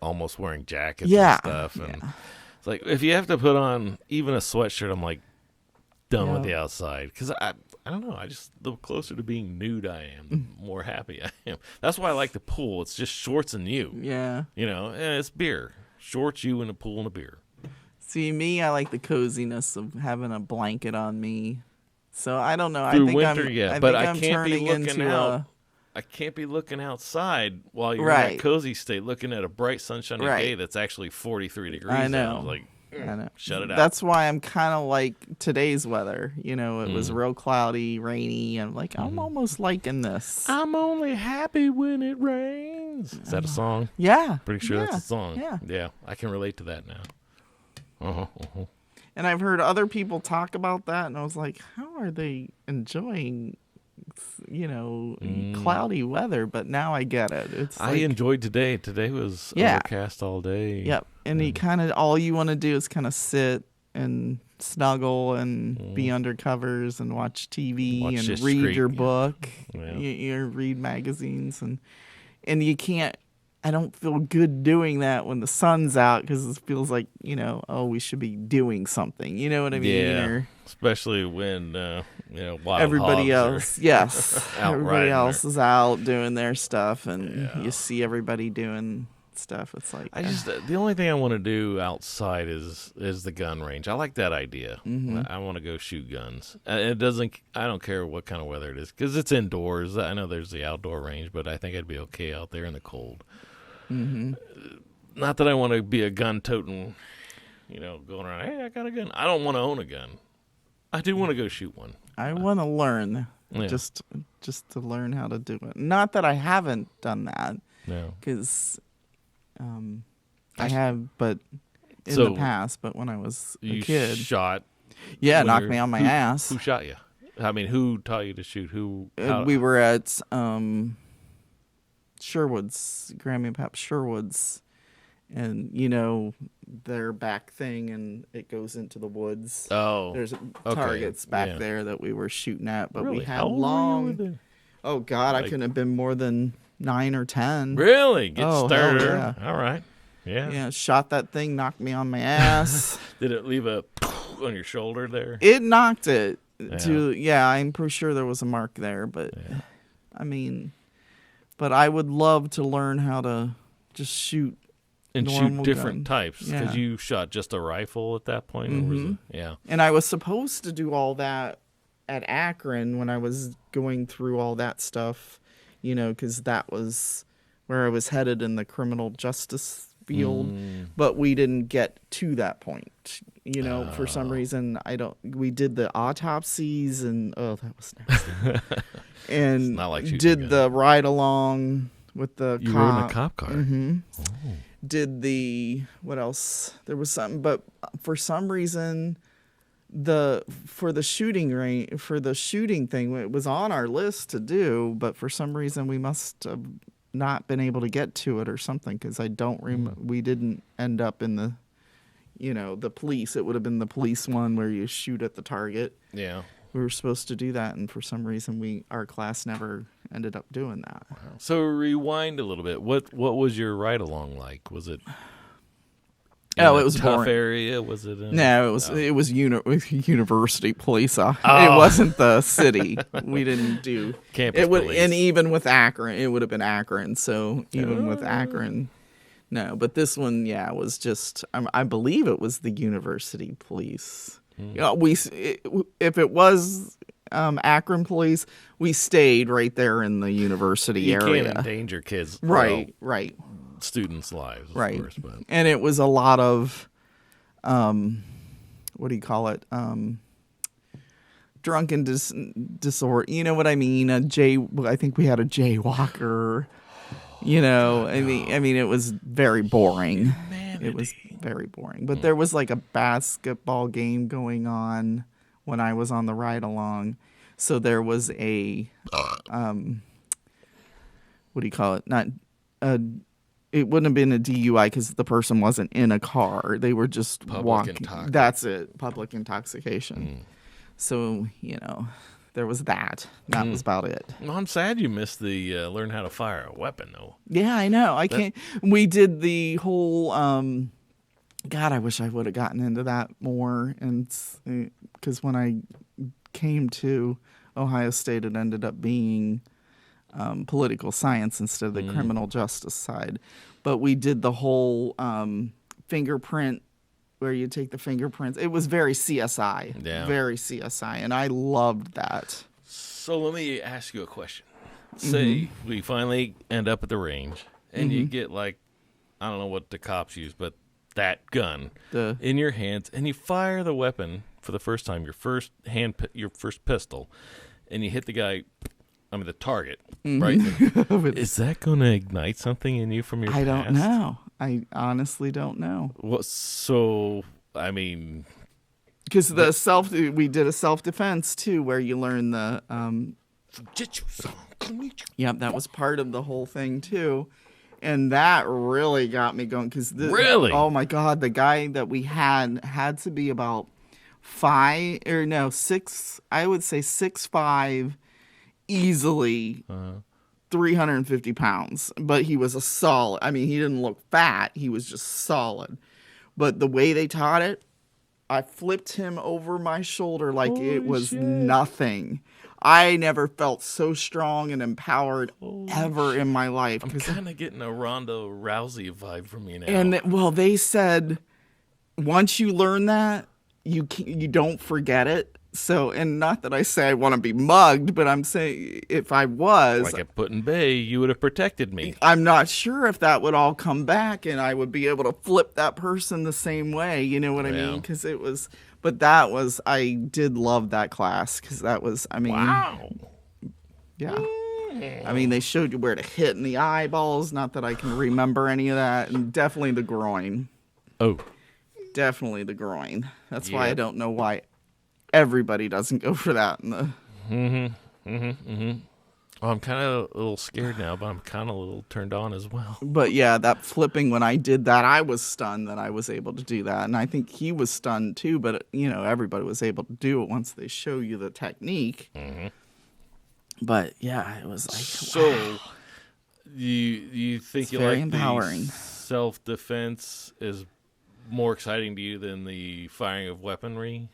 almost wearing jackets and stuff. And it's like, if you have to put on even a sweatshirt, I'm like done with the outside. Because I don't know. The closer to being nude I am, the more happy I am. That's why I like the pool. It's just shorts and you. Yeah. And it's beer. Shorts, you, in a pool, and a beer. See, me, I like the coziness of having a blanket on me. So I don't know. Through I think winter, but I can't be looking out. I can't be looking outside while you're in that cozy state, looking at a bright, sunshiny day that's actually 43 degrees. I know. Out. Like, I know. Shut it out. That's why I'm kind of like today's weather. It was real cloudy, rainy. I'm like, I'm almost liking this. I'm only happy when it rains. Is that a song? Yeah. Pretty sure that's a song. Yeah. Yeah, I can relate to that now. And I've heard other people talk about that, and I was like, how are they enjoying cloudy weather? But now I get it. I enjoyed today. Today was overcast all day. Yep. And you kind of, all you want to do is kind of sit and snuggle and be under covers and watch TV and read your book. Yeah. You read magazines and you can't. I don't feel good doing that when the sun's out, because it feels like, we should be doing something. You know what I mean? Yeah. Especially when, wild everybody hogs else, everybody else is out doing their stuff, and you see everybody doing stuff. It's like the only thing I want to do outside is the gun range. I like that idea. Mm-hmm. I want to go shoot guns. I don't care what kind of weather it is because it's indoors. I know there's the outdoor range, but I think I'd be okay out there in the cold. Mm-hmm. Not that I want to be a gun toting, going around. Hey, I got a gun. I don't want to own a gun. I do want to go shoot one. I want to learn, just to learn how to do it. Not that I haven't done that. No, because I have, but in the past. But when I was a kid, shot. Yeah, knocked me on my ass. Who shot you? I mean, who taught you to shoot? We were at Sherwood's, Grammy and Pap Sherwood's, and their back thing, and it goes into the woods. Oh, there's targets back there that we were shooting at, but really? We had How long. Oh God, I couldn't have been more than 9 or 10. Really? Get started. Yeah. All right. Yeah. Yeah. Shot that thing, knocked me on my ass. Did it leave a on your shoulder there? It knocked it. I'm pretty sure there was a mark there, but I mean, but I would love to learn how to just shoot and shoot different types because Yeah. you shot just a rifle at that point. Mm-hmm. And I was supposed to do all that at Akron when I was going through all that stuff, because that was where I was headed in the criminal justice field, but we didn't get to that point. For some reason, we did the autopsies and that was nasty. And not like did the ride along with the you cop. were in a cop car. Mm-hmm. Oh. Did what else? There was something, but for some reason, for the shooting thing, it was on our list to do, but for some reason we must have not been able to get to it or something, because I don't remember. We didn't end up in the the police. It would have been the police one where you shoot at the target. Yeah, we were supposed to do that, and for some reason our class never ended up doing that. Wow. So rewind a little bit. What was your ride along like? Was it it was a tough boring. Area? Was it? No, it was university police. It wasn't the city. We didn't do campus police. And even with Akron, it would have been Akron. So even with Akron, no. But this one, was just. I believe it was the university police. If it was Akron police, we stayed right there in the university area. You can't endanger kids, right? Students' lives, right? Of course, but. And it was a lot of, what do you call it? Drunken disorder. You know what I mean? I think we had a jaywalker. I mean, it was very boring. Humanity. It was very boring. But there was like a basketball game going on when I was on the ride along. So there was a, what do you call it? Not it wouldn't have been a DUI because the person wasn't in a car. They were just walking. That's it. Public intoxication. So, there was that. That was about it. Well, I'm sad you missed the learn how to fire a weapon, though. Yeah, I know. I can't. We did the whole. God, I wish I would have gotten into that more. And because when I came to Ohio State, it ended up being political science instead of the criminal justice side. But we did the whole fingerprint where you take the fingerprints. It was very CSI. Yeah. Very CSI. And I loved that. So let me ask you a question. Say we finally end up at the range and you get I don't know what the cops use, but that gun in your hands, and you fire the weapon for the first time, your first pistol, and you hit the guy, the target, right? Is that going to ignite something in you from your past? I don't know. I honestly don't know. Well, so, because we did a self-defense too, where you learn the Yep, that was part of the whole thing tue, and that really got me going. Really? Oh my God, the guy that we had to be about 6. I would say 6'5", easily 350 pounds. But he was a solid. He didn't look fat. He was just solid. But the way they taught it, I flipped him over my shoulder like it was nothing. I never felt so strong and empowered ever in my life. I'm kind of getting a Ronda Rousey vibe from you now. And they said once you learn that, you don't forget it. So, and not that I say I want to be mugged, but I'm saying if I was... Like at Put in Bay, you would have protected me. I'm not sure if that would all come back and I would be able to flip that person the same way. You know what I mean? Because it was... But that was... I did love that class because that was... I mean... Wow. Yeah. I mean, they showed you where to hit in the eyeballs. Not that I can remember any of that. And definitely the groin. Oh. Definitely the groin. That's why I don't know why everybody doesn't go for that. Well, I'm kind of a little scared now, but I'm kind of a little turned on as well. But yeah, that flipping, when I did that, I was stunned that I was able to do that. And I think he was stunned too, but everybody was able to do it once they show you the technique. But yeah, it was like, so you think it's very empowering. Self-defense is more exciting to you than the firing of weaponry?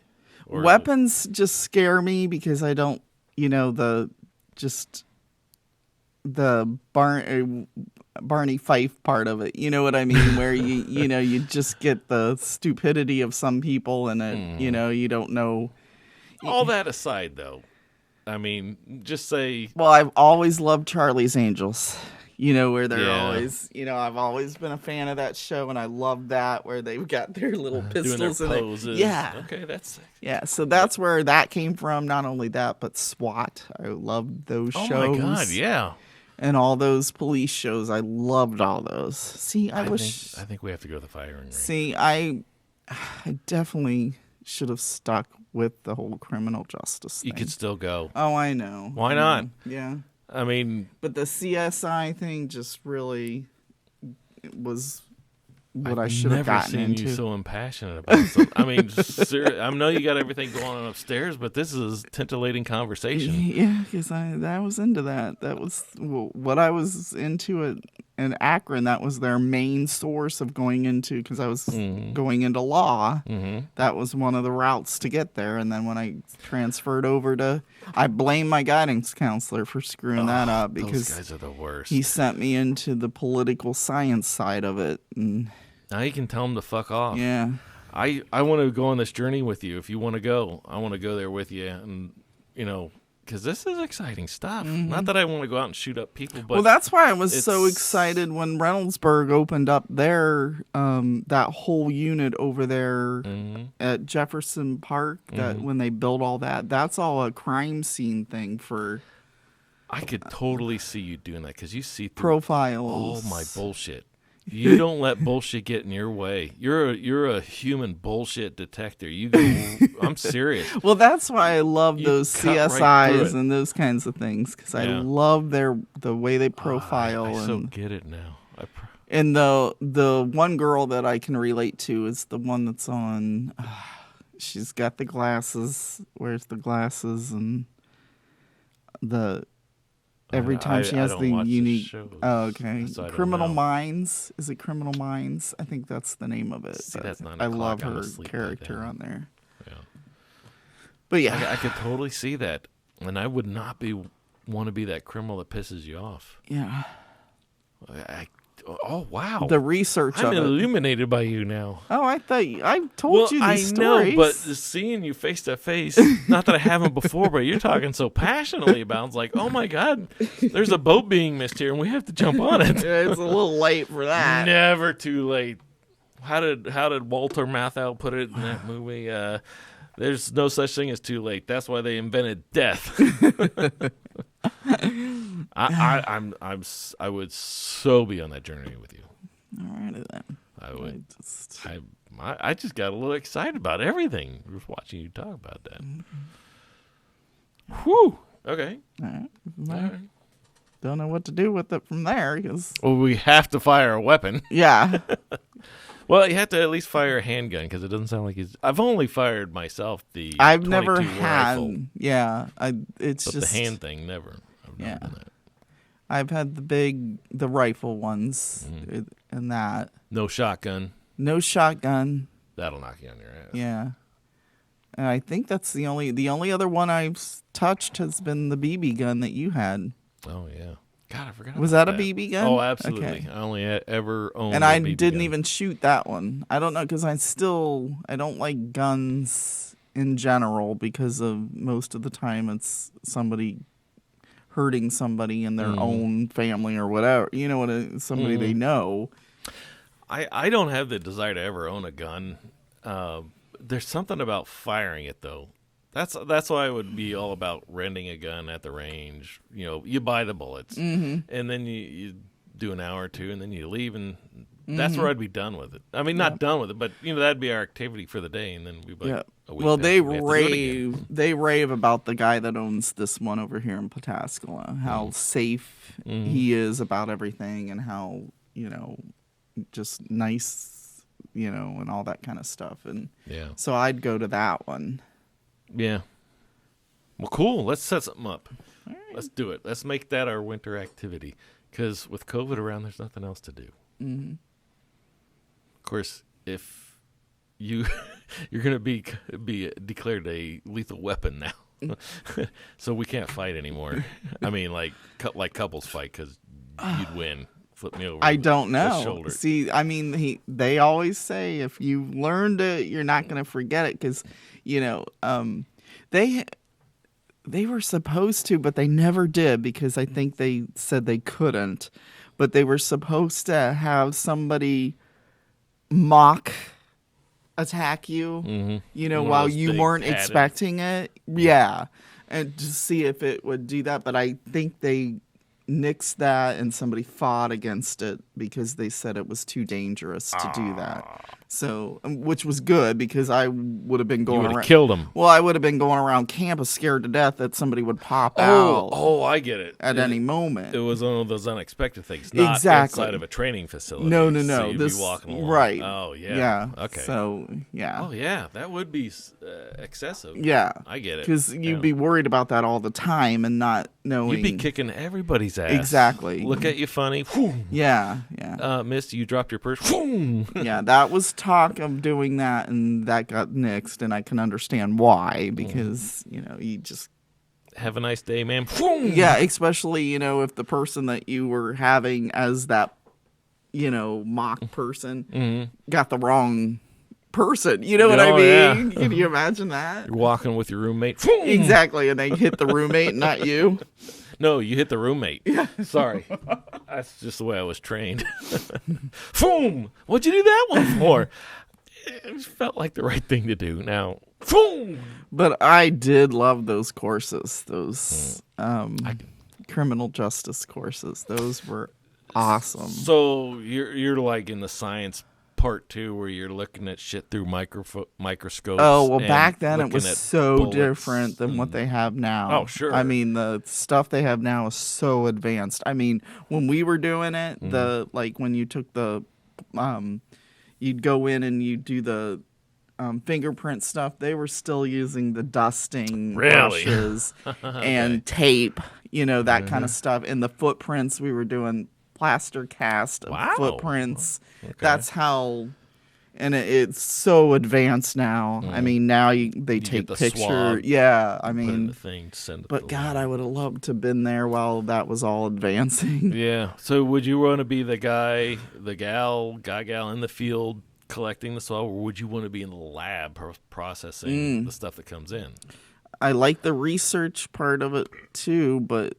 Or weapons just scare me because I don't, the Barney Fife part of it. You know what I mean? Where you just get the stupidity of some people and it, you don't know. All that aside, though, I mean, just say. Well, I've always loved Charlie's Angels. Where they're always, I've always been a fan of that show, and I love that where they've got their little pistols doing their poses. Yeah. Okay, that's. Yeah, so that's where that came from. Not only that, but SWAT. I loved those shows. Oh my God, yeah. And all those police shows. I loved all those. See, I think we have to go to the firing range. See, I definitely should have stuck with the whole criminal justice thing. You could still go. Oh, I know. Why not? Yeah. I mean, but the CSI thing just really was what I should have gotten into. I've never seen you so impassionate about it. I mean, I know you got everything going on upstairs, but this is titillating conversation. Yeah, because I was into that. That was what I was into in Akron. That was their main source of going into, because I was going into law. That was one of the routes to get there. And then when I transferred over I blame my guidance counselor for screwing that up, because those guys are the worst. He sent me into the political science side of it. And now you can tell them to fuck off. Yeah. I want to go on this journey with you. If you want to go, I want to go there with you. And, because this is exciting stuff. Not that I want to go out and shoot up people, but... Well, that's why I was so excited when Reynoldsburg opened up their, that whole unit over there at Jefferson Park, that when they built all that. That's all a crime scene thing for... I could totally see you doing that, because you see... profiles. All my bullshit. You don't let bullshit get in your way. You're a human bullshit detector. I'm serious. Well, that's why I love those CSIs and those kinds of things, because I love the way they profile. I so get it now. And the one girl that I can relate to is the one that's on. She's got the glasses. Wears the glasses and the. Every time she has the unique. Oh, okay. So Criminal Minds. Is it Criminal Minds? I think that's the name of it. See, that's 9 I love her character on there. Yeah. But yeah, I could totally see that, and I would not want to be that criminal that pisses you off. Yeah. Oh wow! The research I'm illuminated by you now. Oh, I thought I told you these stories. I know, but seeing you face to face, not that I haven't before, but you're talking so passionately about it. It's like, oh my God, there's a boat being missed here, and we have to jump on it. Yeah, it's a little late for that. Never too late. How did Walter Matthau put it in that movie? There's no such thing as too late. That's why they invented death. I would so be on that journey with you. All right then. I would. I just got a little excited about everything. Just watching you talk about that. Whew. Okay. All right. Don't know what to do with it from there, because. Well, we have to fire a weapon. Yeah. Well, you have to at least fire a handgun, because it doesn't sound like he's... I've only fired myself the I've never had... Rifle, yeah, it's just... the hand thing, never. I've never done that. I've had the rifle ones, and that. No shotgun. No shotgun. That'll knock you on your ass. Yeah. And I think that's the only other one I've touched has been the BB gun that you had. Oh yeah. God, I forgot. Was that a BB gun? Oh, absolutely. Okay. I only ever owned. And a I BB didn't gun. even shoot that one. I don't know because I don't like guns in general because of most of the time it's somebody hurting somebody in their own family or whatever. You know somebody they know. I don't have the desire to ever own a gun. There's something about firing it though. That's why I would be all about renting a gun at the range. You know, you buy the bullets, and then you do an hour or two, and then you leave, and that's where I'd be done with it. I mean, not done with it, but that'd be our activity for the day, and then we'd be like, a week well, they rave about the guy that owns this one over here in Pataskala, how safe he is about everything, and how just nice, and all that kind of stuff, and so I'd go to that one. Yeah. Well, cool. Let's set something up. All right. Let's do it. Let's make that our winter activity. Because with COVID around, there's nothing else to do. Mm-hmm. Of course, if you're going to be declared a lethal weapon now, so we can't fight anymore. I mean, like couples fight because you'd win. Flip me over. I don't know. Shoulder. See, I mean, they always say if you learned it, you're not going to forget it because, they were supposed to, but they never did because I think they said they couldn't. But they were supposed to have somebody mock attack you, while you weren't expecting it. Yeah. And to see if it would do that. But I think they nixed that and somebody fought against it because they said it was too dangerous to do that. So, which was good because I would have been going around. Killed him. Well, I would have been going around campus scared to death that somebody would pop out. Oh, I get it. At any moment. It was one of those unexpected things, not inside of a training facility. No. So you'd this be walking along. Right. Oh, yeah. Yeah. Okay. So, yeah. Oh, yeah. That would be excessive. Yeah. I get it. Because you'd be worried about that all the time and not knowing. You'd be kicking everybody's ass. Exactly. Look at you funny. Yeah. Miss, you dropped your purse. Yeah, that was talk of doing that, and that got nixed, and I can understand why, because, you just... Have a nice day, man. Yeah, especially, if the person that you were having as that, mock person got the wrong person. You know what I mean? Yeah. Can you imagine that? You're walking with your roommate. Exactly, and they hit the roommate, not you. No, you hit the roommate. Yeah. Sorry. That's just the way I was trained. Boom! What'd you do that one for? It felt like the right thing to do. Now, boom! But I did love those courses, those criminal justice courses. Those were awesome. So you're like in the science part too, where you're looking at shit through microscopes. Oh, well, back then it was so bullets. Different than what they have now. Oh, sure. I mean, the stuff they have now is so advanced. I mean, when we were doing it, when you took the, you'd go in and you'd do the fingerprint stuff, they were still using the dusting brushes and tape, that kind of stuff. And the footprints, we were doing plaster cast of footprints. Okay. That's how, and it's so advanced now. I mean, now they take pictures. Yeah, I mean, but God, I would have loved to have been there while that was all advancing. Yeah. So would you want to be the guy, the gal in the field collecting the swab, or would you want to be in the lab processing the stuff that comes in? I like the research part of it too, but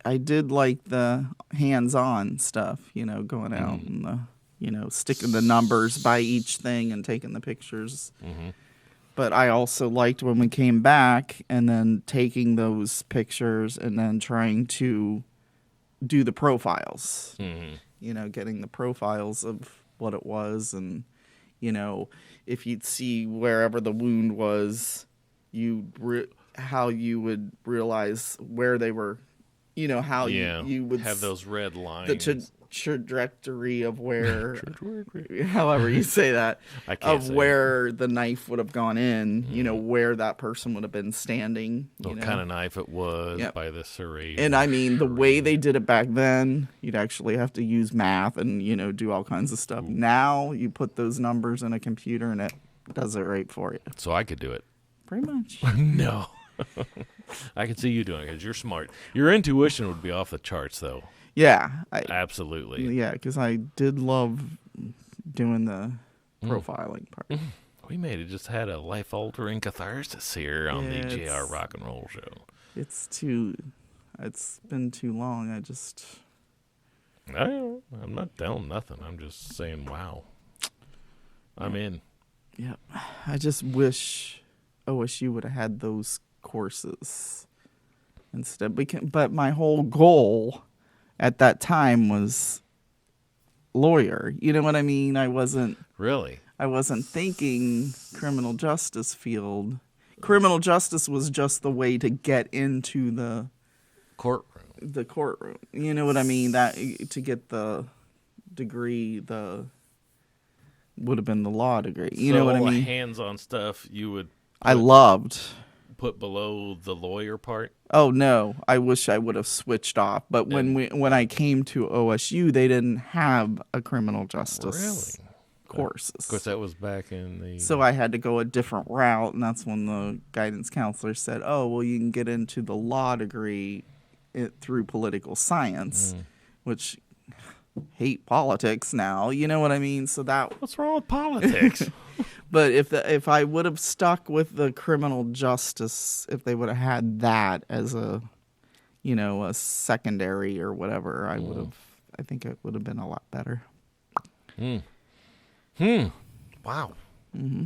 I did like the hands-on stuff, going out and sticking the numbers by each thing and taking the pictures. But I also liked when we came back and then taking those pictures and then trying to do the profiles, getting the profiles of what it was. And, if you'd see wherever the wound was, how you would realize where they were. How you would have those red lines. The trajectory of where, however you say that, where the knife would have gone in, where that person would have been standing. What kind of knife it was by the serrated. And I mean, the way they did it back then, you'd actually have to use math and, do all kinds of stuff. Now you put those numbers in a computer and it does it right for you. So I could do it. Pretty much. No. I can see you doing it because you're smart. Your intuition would be off the charts, though. Yeah. Absolutely. Yeah, because I did love doing the profiling part. We may have just had a life-altering catharsis here on the JR Rock and Roll Show. It's been too long. I'm not telling nothing. I'm just saying, wow. I'm in. Yep. I just wish OSU would have had those courses instead. But my whole goal at that time was lawyer. You know what I mean? I wasn't thinking criminal justice field. Criminal justice was just the way to get into the courtroom. You know what I mean? That to get the degree, would have been the law degree. You know what I mean? Hands-on stuff you would. I loved. Put below the lawyer part. Oh no! I wish I would have switched off. But when I came to OSU, they didn't have a criminal justice courses. Of course, that was back in the. So I had to go a different route, and that's when the guidance counselor said, "Oh, well, you can get into the law degree through political science," which hate politics now. You know what I mean? So what's wrong with politics? But if I would have stuck with the criminal justice, if they would have had that as a secondary or whatever, I think it would have been a lot better. Wow. Mm-hmm.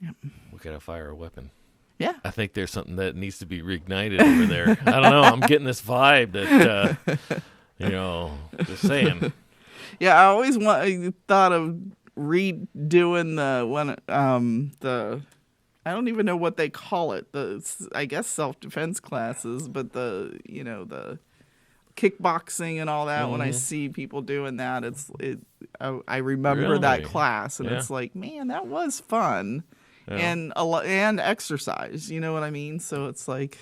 Yep. We gotta fire a weapon. Yeah. I think there's something that needs to be reignited over there. I don't know. I'm getting this vibe that, just saying. Yeah, I always thought of redoing I don't even know what they call it. I guess self-defense classes, but the kickboxing and all that. Mm-hmm. When I see people doing that, I remember that class, and it's like, man, that was fun. Yeah. And exercise, you know what I mean? So it's like,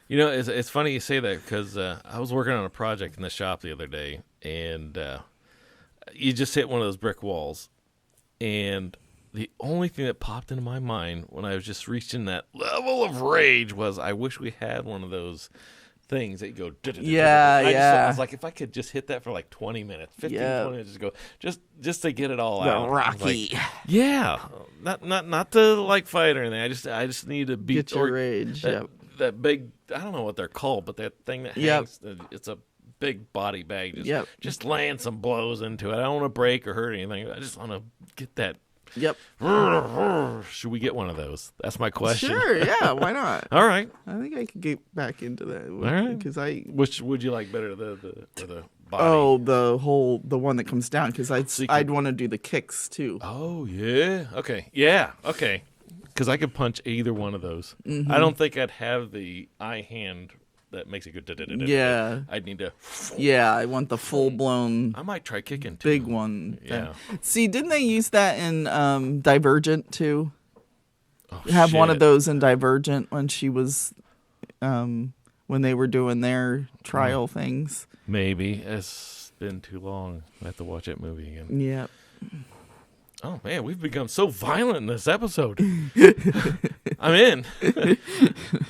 it's funny you say that because I was working on a project in the shop the other day, and you just hit one of those brick walls, and the only thing that popped into my mind when I was just reaching that level of rage was, I wish we had one of those things that you go. I was like, if I could just hit that for like 20 minutes, 15, 20 minutes, just go, just to get it all out. Rocky. Like, yeah, not to like fight or anything. I just need to beat get your rage. That big, I don't know what they're called, but that thing that hangs. It's a big body bag. Just land some blows into it. I don't want to break or hurt anything. I just want to get that. Yep. Should we get one of those? That's my question. Sure, yeah, why not? All right. I think I could get back into that. All right. Because which would you like better, the body? Oh, the one that comes down, because I'd want to do the kicks too. Oh, yeah. Okay. Yeah, okay. Because I could punch either one of those. Mm-hmm. I don't think I'd have the eye hand that makes it good. Yeah. I'd need to. Yeah, I want the full blown. I might try kicking too. Big one. Yeah. See, didn't they use that in Divergent too? Oh, have one of those in Divergent when she was, when they were doing their trial things. Maybe. It's been too long. I have to watch that movie again. Yep. Oh, man, we've become so violent in this episode. I'm in.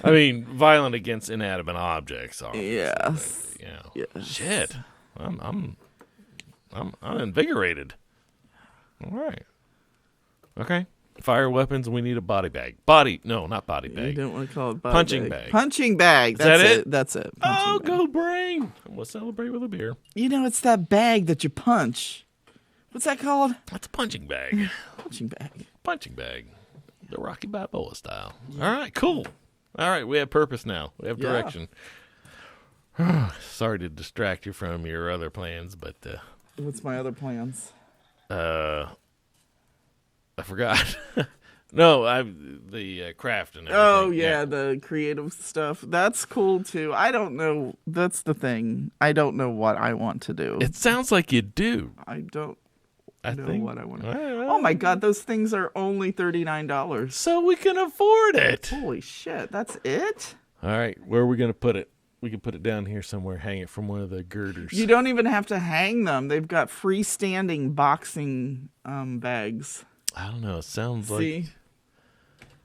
I mean, violent against inanimate objects. Yes. Yeah. Shit. I'm invigorated. All right. Okay. Fire weapons, we need a body bag. Not body bag. You don't want to call it body punching bag. Punching bag. That's it? That's it. Oh, go brain. We'll celebrate with a beer. It's that bag that you punch. What's that called? That's a punching bag. Punching bag. Punching bag. The Rocky Balboa style. Yeah. All right, cool. All right, we have purpose now. We have direction. Yeah. Sorry to distract you from your other plans, but... What's my other plans? I forgot. No, the craft and everything. Oh, yeah, the creative stuff. That's cool, too. I don't know. That's the thing. I don't know what I want to do. It sounds like you do. I don't know think what I want to do. Oh, my God. Those things are only $39. So we can afford it. Holy shit. That's it? All right. Where are we going to put it? We can put it down here somewhere. Hang it from one of the girders. You don't even have to hang them. They've got freestanding boxing bags. I don't know. It sounds like. See,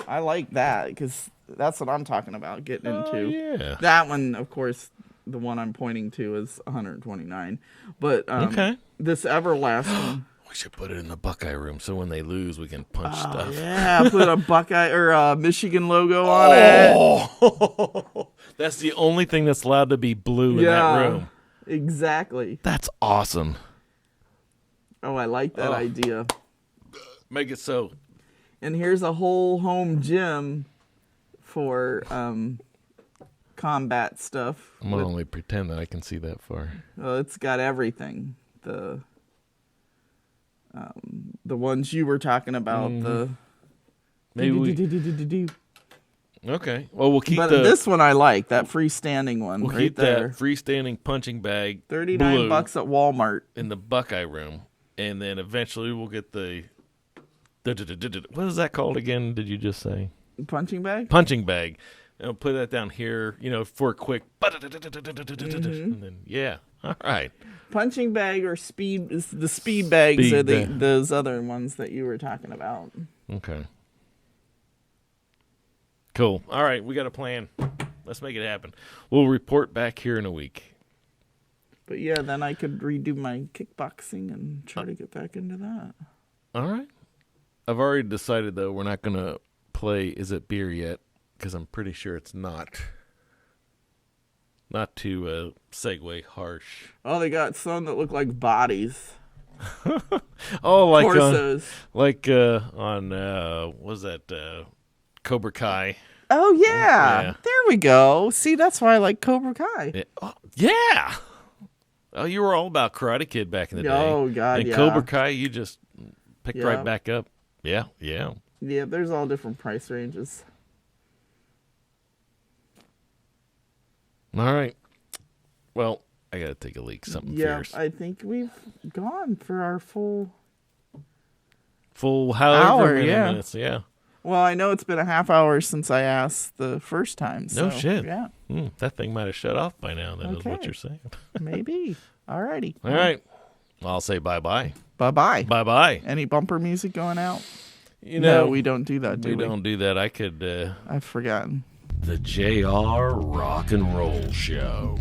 I like that because that's what I'm talking about getting into. Yeah. That one, of course, the one I'm pointing to is 129. But okay. This everlasting. We should put it in the Buckeye room so when they lose, we can punch stuff. Yeah, put a Buckeye or a Michigan logo on it. That's the only thing that's allowed to be blue in that room. Exactly. That's awesome. Oh, I like that idea. Make it so. And here's a whole home gym for combat stuff. I'm gonna only pretend that I can see that far. Well, it's got everything. The ones you were talking about. The maybe okay. Well, we'll keep this one I like, that freestanding one. We'll right keep there. that freestanding punching bag. $39 at Walmart in the Buckeye room, and then eventually we'll get the what is that called again? Did you just say punching bag? Punching bag. And I'll put that down here, for a quick. And then all right. Punching bag or the speed bags are those other ones that you were talking about. Okay. Cool. All right, we got a plan. Let's make it happen. We'll report back here in a week. But yeah, then I could redo my kickboxing and try to get back into that. All right. I've already decided, though, we're not going to play Is It Beer yet, because I'm pretty sure it's not. Not to segue harsh. Oh, they got some that look like bodies. Oh, like torsos. on what was that Cobra Kai? Oh yeah. There we go. See, that's why I like Cobra Kai. Yeah. Oh, you were all about Karate Kid back in the day. Oh God, and Cobra Kai, you just picked right back up. Yeah. Yeah, there's all different price ranges. All right. Well, I got to take a leak. Something fierce. I think we've gone for our full however many minutes. Yeah. Well, I know it's been a half hour since I asked the first time. So, no shit. Yeah. That thing might have shut off by now. Then is what you're saying. Maybe. All righty. All right. Well, I'll say bye-bye. Bye-bye. Bye-bye. Any bumper music going out? No, we don't do that, do we? We don't do that. I could... I've forgotten. The JR Rock and Roll Show.